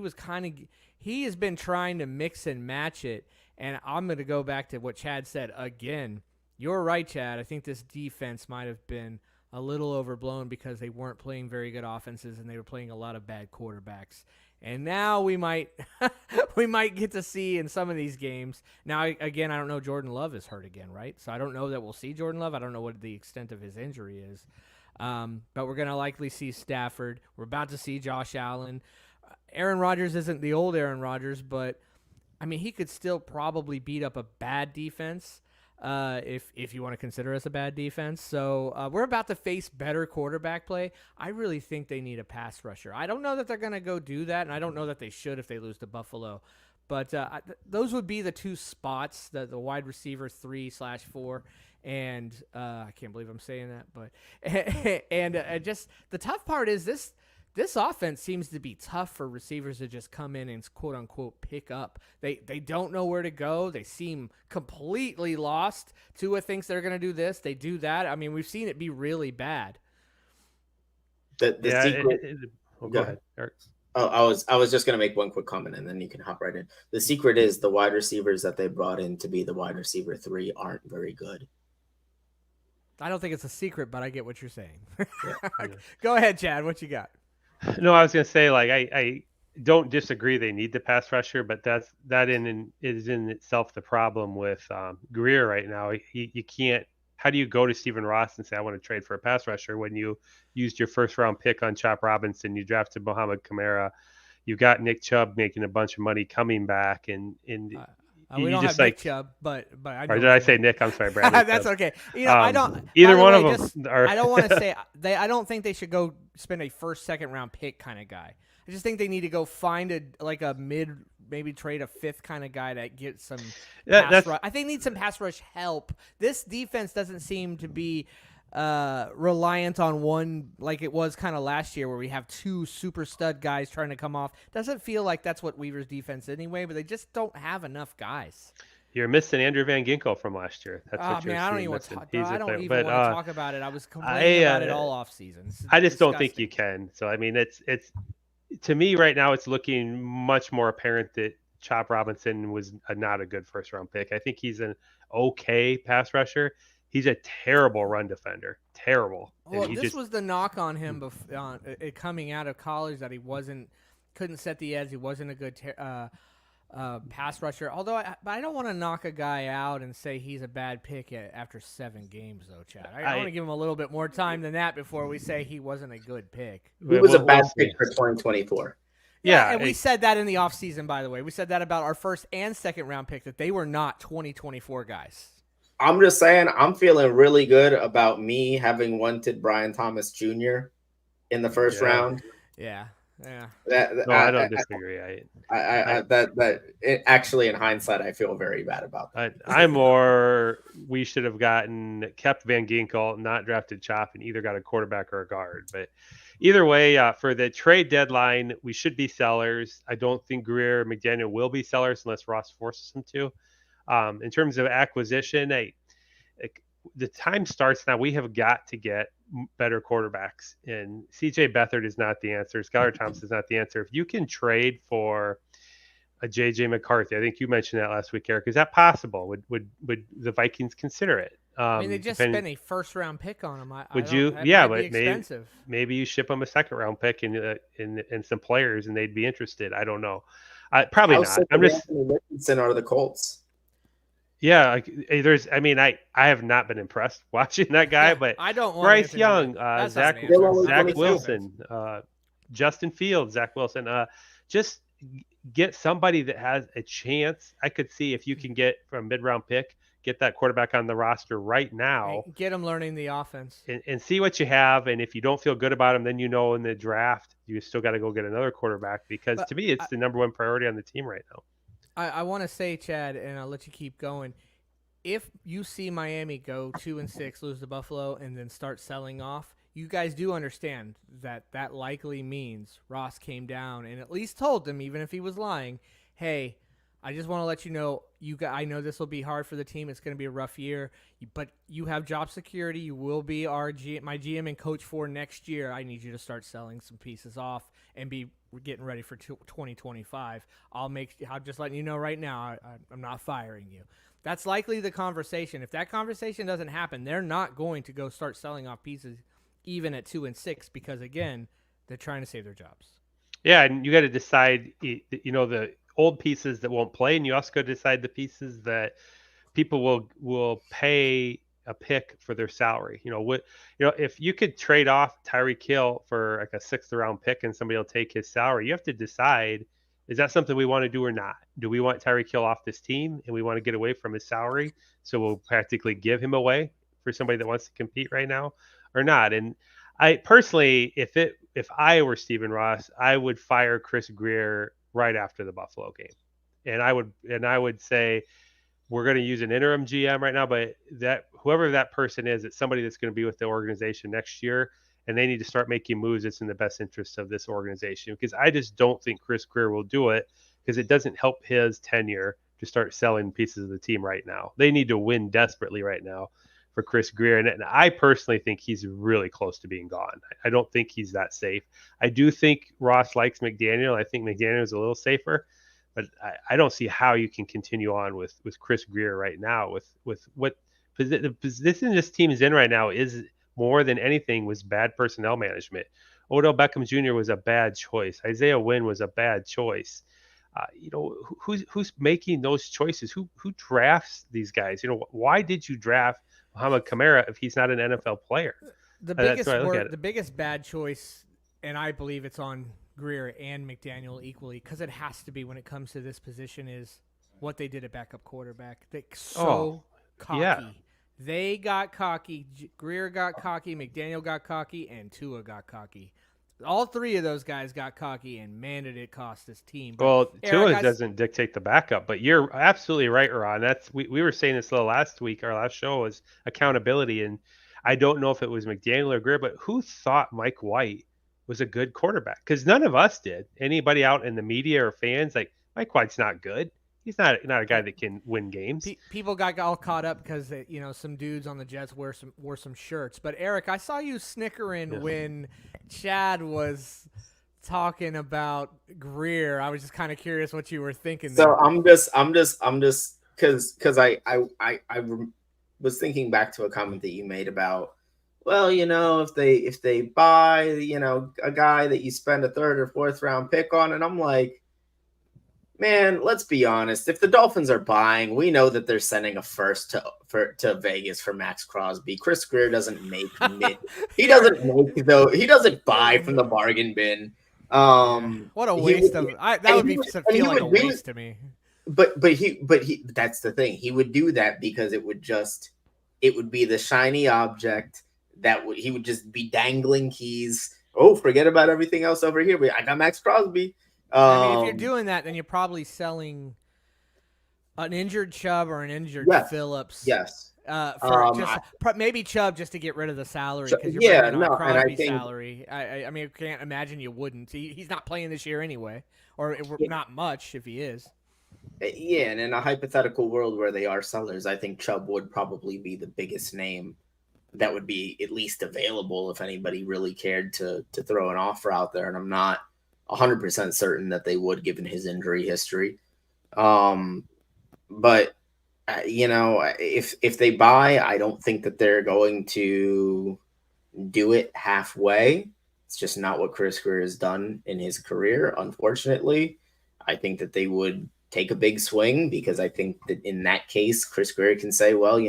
has been trying to mix and match it. And I'm going to go back to what Chad said again. You're right, Chad. I think this defense might have been a little overblown because they weren't playing very good offenses and they were playing a lot of bad quarterbacks. And now we might get to see in some of these games. Now, again, I don't know. Jordan Love is hurt again, right? So I don't know that we'll see Jordan Love. I don't know what the extent of his injury is. But we're going to likely see Stafford. We're about to see Josh Allen. Aaron Rodgers isn't the old Aaron Rodgers, but, I mean, he could still probably beat up a bad defense. if you want to consider us a bad defense. So we're about to face better quarterback play. I really think they need a pass rusher. I don't know that they're going to go do that, and I don't know that they should if they lose to Buffalo. But those would be the two spots, the wide receiver 3/4, and I can't believe I'm saying that, but and just the tough part is this offense seems to be tough for receivers to just come in and quote unquote pick up. They don't know where to go. They seem completely lost. Tua thinks they're going to do this. They do that. I mean, we've seen it be really bad. The secret. Go ahead, Eric. Oh, I was just gonna make one quick comment and then you can hop right in. The secret is the wide receivers that they brought in to be the wide receiver 3 aren't very good. I don't think it's a secret, but I get what you're saying. Yeah. Go ahead, Chad. What you got? No, I was gonna say like I don't disagree they need the pass rusher, but is in itself the problem with Greer right now. You can't. How do you go to Stephen Ross and say I want to trade for a pass rusher when you used your first round pick on Chop Robinson, you drafted Mohamed Kamara, you got Nick Chubb making a bunch of money coming back, and we you don't just have Nick Chubb, but I know or did I say Nick? I'm sorry, Brad. That's okay. You know, I don't. Either by one the way, of them. I don't want to say I don't think they should go spend a first, second round pick kind of guy. I just think they need to go find a mid, maybe trade a fifth kind of guy that gets some pass rush. I think need some pass rush help. This defense doesn't seem to be reliant on one like it was kind of last year where we have two super stud guys trying to come off. Doesn't feel like that's what Weaver's defense anyway, but they just don't have enough guys. You're missing Andrew Van Ginkel from last year. That's what you're I don't even want to talk about it. I was complaining about it all off season. I just don't think you can. So I mean, it's to me right now, it's looking much more apparent that Chop Robinson was not a good first round pick. I think he's an okay pass rusher. He's a terrible run defender. Terrible. Well, this was the knock on him coming out of college that he couldn't set the edge. He wasn't a good pass rusher. Although I don't want to knock a guy out and say he's a bad pick after 7 games, though, Chad. I want to give him a little bit more time than that before we say he wasn't a good pick. He was a bad pick for 2024. Yeah, and we said that in the offseason, by the way. We said that about our first and second round pick, that they were not 2024 guys. I'm just saying, I'm feeling really good about me having wanted Brian Thomas Jr. in the first round. Yeah. I don't disagree. Actually, in hindsight, I feel very bad about that. I'm we should have kept Van Ginkel, not drafted Chop, and either got a quarterback or a guard. But either way, for the trade deadline, we should be sellers. I don't think Greer and McDaniel will be sellers unless Ross forces them to. In terms of acquisition, the time starts now. We have got to get better quarterbacks, and CJ Beathard is not the answer. Skylar Thompson is not the answer. If you can trade for a JJ McCarthy, I think you mentioned that last week, Eric. Is that possible? Would the Vikings consider it? I mean, they just spent a first round pick on him. But maybe you ship them a second round pick and some players, and they'd be interested. I don't know. Probably not. I'm just Richardson or the Colts. Yeah, I have not been impressed watching that guy, but I don't want Bryce Young, Zach Wilson, Justin Fields, Zach Wilson. Just get somebody that has a chance. I could see if you can get from a mid-round pick, get that quarterback on the roster right now. Get him learning the offense. And see what you have. And if you don't feel good about him, then in the draft, you still got to go get another quarterback because to me, it's the number one priority on the team right now. I want to say, Chad, and I'll let you keep going. If you see Miami go 2-6, lose to Buffalo, and then start selling off, you guys do understand that likely means Ross came down and at least told them, even if he was lying, hey, I just want to let you know, I know this will be hard for the team. It's going to be a rough year, but you have job security. You will be my GM and coach for next year. I need you to start selling some pieces off and we're getting ready for 2025. I'm just letting you know right now, I'm not firing you. That's likely the conversation. If that conversation doesn't happen, they're not going to go start selling off pieces even at 2-6 because, again, they're trying to save their jobs. Yeah, and you got to decide, the old pieces that won't play, and you also got to decide the pieces that people will pay a pick for their salary. If you could trade off Tyreek Hill for like a 6th round pick and somebody will take his salary, you have to decide Is that something we want to do or not? Do we want Tyreek Hill off this team and we want to get away from his salary? So we'll practically give him away for somebody that wants to compete right now or not? And I personally, if I were Stephen Ross, I would fire Chris Greer right after the Buffalo game. And I would say we're going to use an interim GM right now, but that whoever that person is, it's somebody that's going to be with the organization next year, and they need to start making moves that's in the best interest of this organization. Because I just don't think Chris Greer will do it, because it doesn't help his tenure to start selling pieces of the team right now. They need to win desperately right now for Chris Greer, and I personally think he's really close to being gone. I don't think he's that safe. I do think Ross likes McDaniel. I think McDaniel is a little safer. But I don't see how you can continue on with Chris Greer right now with what the position this team is in right now is more than anything was bad personnel management. Odell Beckham Jr. was a bad choice. Isaiah Wynn was a bad choice. Who's making those choices? Who drafts these guys? Why did you draft Muhammad Kamara if he's not an NFL player? The biggest bad choice, and I believe it's on Greer and McDaniel equally, because it has to be when it comes to this position, is what they did at backup quarterback. They're cocky. Yeah. They got cocky. Greer got cocky. McDaniel got cocky, and Tua got cocky. All three of those guys got cocky, and man, did it cost this team. But well, Eric, Tua doesn't dictate the backup, but you're absolutely right, Ron. We were saying this last week. Our last show was accountability, and I don't know if it was McDaniel or Greer, but who thought Mike White was a good quarterback? Because none of us did. Anybody out in the media or fans, like, Mike White's not good. He's not a guy that can win games. People got all caught up because some dudes on the Jets wore some shirts. But Eric, I saw you snickering when Chad was talking about Greer. I was just kind of curious what you were thinking. So I'm just because I was thinking back to a comment that you made about, well, if they buy, a guy that you spend a third or fourth round pick on, and I'm like, man, let's be honest. If the Dolphins are buying, we know that they're sending a first to Vegas for Max Crosby. Chris Greer doesn't make he doesn't buy from the bargain bin. What a waste of that would feel like a waste to me. But he that's the thing. He would do that because it would be the shiny object that he would just be dangling keys. Oh, forget about everything else over here. I got Max Crosby. If you're doing that, then you're probably selling an injured Chubb or an injured Phillips. Yes. Maybe Chubb just to get rid of the salary, because you're bringing on Crosby's salary. I mean, I can't imagine you wouldn't. He's not playing this year anyway, or not much if he is. Yeah, and in a hypothetical world where they are sellers, I think Chubb would probably be the biggest name that would be at least available if anybody really cared to throw an offer out there. And I'm not 100% certain that they would, given his injury history. But if they buy, I don't think that they're going to do it halfway. It's just not what Chris Greer has done in his career, unfortunately. I think that they would take a big swing, because I think that in that case, Chris Greer can say, well,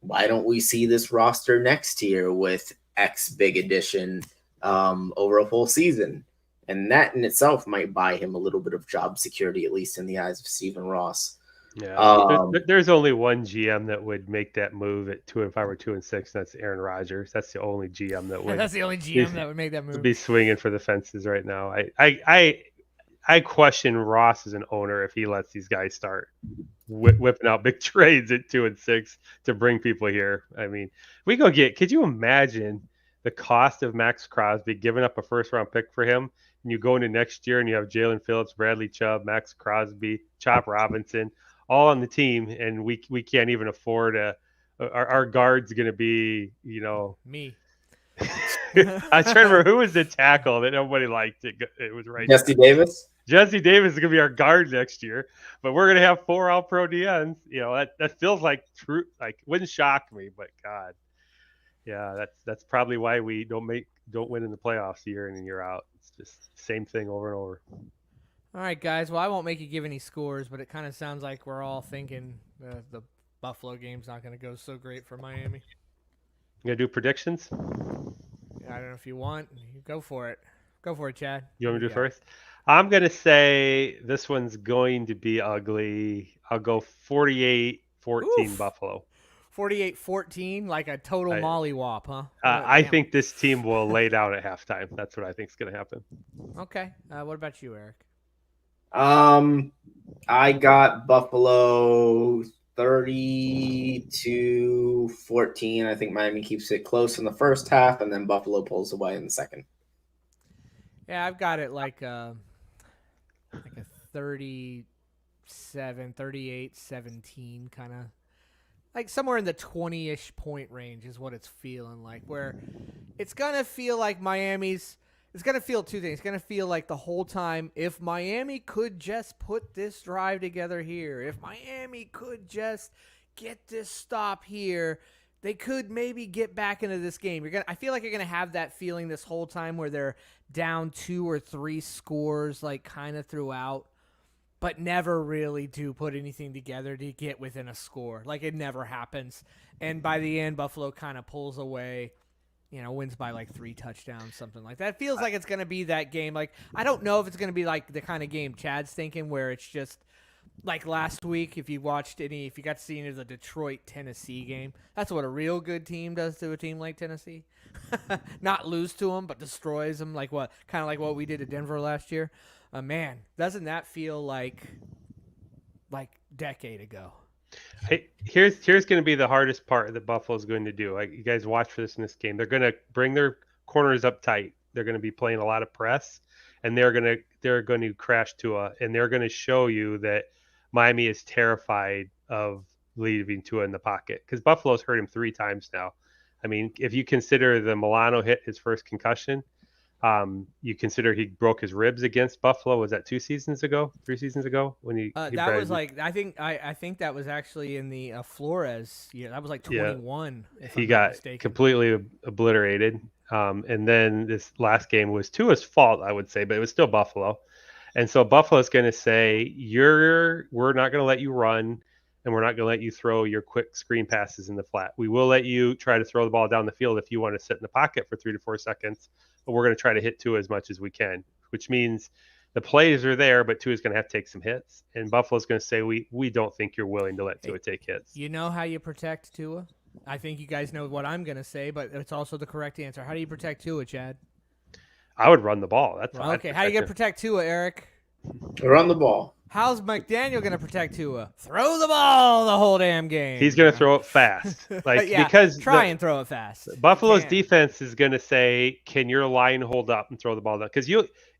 why don't we see this roster next year with X big addition over a full season? And that in itself might buy him a little bit of job security, at least in the eyes of Stephen Ross. Yeah, there's only one GM that would make that move if I were 2-6. And that's Aaron Rodgers. That's the only GM that would. That's the only GM that would make that move. Be swinging for the fences right now. I question Ross as an owner if he lets these guys start whipping out big trades at 2-6 to bring people here. I mean, could you imagine the cost of Max Crosby, giving up a first round pick for him, and you go into next year and you have Jalen Phillips, Bradley Chubb, Max Crosby, Chop Robinson, all on the team, and we can't even afford our guard's going to be, me. I trying to remember who was the tackle that nobody liked. It was right. Jesse Davis. Jesse Davis is going to be our guard next year, but we're going to have 4 All-Pro DNs. That feels like true. Like, wouldn't shock me, but God, yeah, that's probably why we don't win in the playoffs year in and year out. It's just the same thing over and over. All right, guys. Well, I won't make you give any scores, but it kind of sounds like we're all thinking the Buffalo game's not going to go so great for Miami. You gonna do predictions? I don't know if you want. You go for it. Go for it, Chad. You want me to do first? I'm going to say this one's going to be ugly. I'll go 48-14 Oof. Buffalo. 48-14, like a total I- mollywop, huh? I Damn. think this team will lay down at halftime. That's what I think is going to happen. Okay. What about you, Eric? I got Buffalo 30-14. I think Miami keeps it close in the first half, and then Buffalo pulls away in the second. Yeah, I've got it like a 37, 38, 17 kind of. Like somewhere in the 20-ish point range is what it's feeling like, where it's going to feel like Miami's – it's going to feel two things. It's going to feel like the whole time, if Miami could just put this drive together here, if Miami could just get this stop here, they could maybe get back into this game. I feel like you're going to have that feeling this whole time where they're down 2 or 3 scores like kind of throughout, but never really do put anything together to get within a score. Like, it never happens. And by the end, Buffalo kind of pulls away, wins by like 3 touchdowns, something like that. It feels like it's going to be that game. Like, I don't know if it's going to be like the kind of game Chad's thinking where it's just like last week, if you got to see any of the Detroit-Tennessee game, that's what a real good team does to a team like Tennessee. Not lose to them, but destroys them, kind of like what we did to Denver last year. Man, doesn't that feel like decade ago? Hey, here's going to be the hardest part that Buffalo's going to do. You guys watch for this in this game. They're going to bring their corners up tight. They're going to be playing a lot of press, and they're going to crash Tua, and they're going to show you that Miami is terrified of leaving Tua in the pocket because Buffalo's hurt him 3 times now. I mean, if you consider the Milano hit his first concussion, you consider he broke his ribs against Buffalo. Was that 3 seasons ago when he that was like I think that was actually in the Flores year. That was like 21. Yeah. He got completely obliterated. And then this last game was Tua's fault, I would say, but it was still Buffalo. And so Buffalo's going to say, we're not going to let you run, and we're not going to let you throw your quick screen passes in the flat. We will let you try to throw the ball down the field if you want to sit in the pocket for 3 to 4 seconds, but we're going to try to hit Tua as much as we can, which means the plays are there, but Tua's going to have to take some hits. And Buffalo's going to say, we don't think you're willing to let Tua take hits. You know how you protect Tua? I think you guys know what I'm going to say, but it's also the correct answer. How do you protect Tua, Chad? I would run the ball. That's okay. How are you going to protect Tua, Eric? Run the ball. How's McDaniel going to protect Tua? Throw the ball the whole damn game. He's going to throw it fast. Because try and throw it fast. Buffalo's defense is going to say, can your line hold up and throw the ball down? Because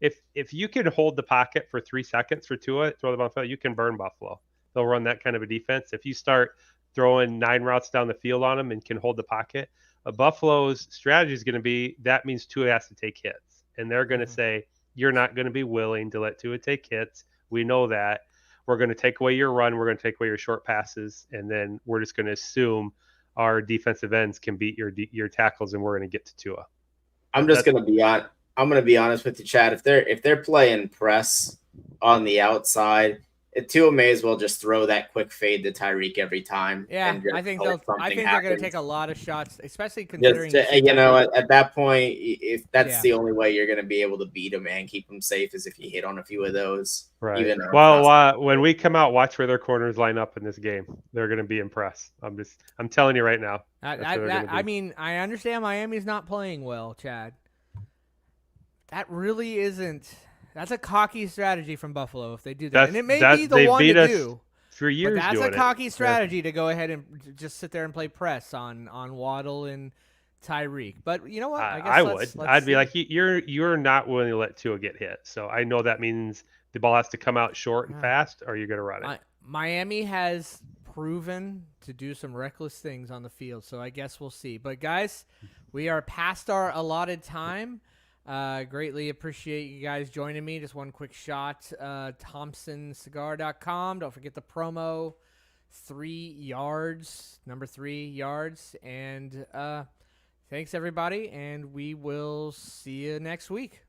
if you can hold the pocket for 3 seconds for Tua, throw the ball down, you can burn Buffalo. They'll run that kind of a defense. If you start throwing 9 routes down the field on them and can hold the pocket, Buffalo's strategy is going to be that means Tua has to take hits. And they're going to say, you're not going to be willing to let Tua take hits. We know that. We're going to take away your run. We're going to take away your short passes. And then we're just going to assume our defensive ends can beat your tackles, and we're going to get to Tua. I'm going to be honest with you, Chad. If they're playing press on the outside, Tua may as well just throw that quick fade to Tyreek every time. Yeah, I think they're going to take a lot of shots, especially considering at that point, if that's the only way you're going to be able to beat them and keep them safe is if you hit on a few of those. Right. When we come out, watch where their corners line up in this game. They're going to be impressed. I'm telling you right now. I mean, I understand Miami's not playing well, Chad. That really isn't. That's a cocky strategy from Buffalo if they do that. And it may be the one to do. For years, but that's a cocky strategy to go ahead and just sit there and play press on Waddle and Tyreek. But you know what? I would. I'd be like, you're not willing to let Tua get hit. So I know that means the ball has to come out short and fast, or you're going to run it. Miami has proven to do some reckless things on the field, so I guess we'll see. But guys, we are past our allotted time. Greatly appreciate you guys joining me. Just one quick shot. ThompsonCigar.com. Don't forget the promo. 3 yards. Number 3 yards. And thanks everybody, and we will see you next week.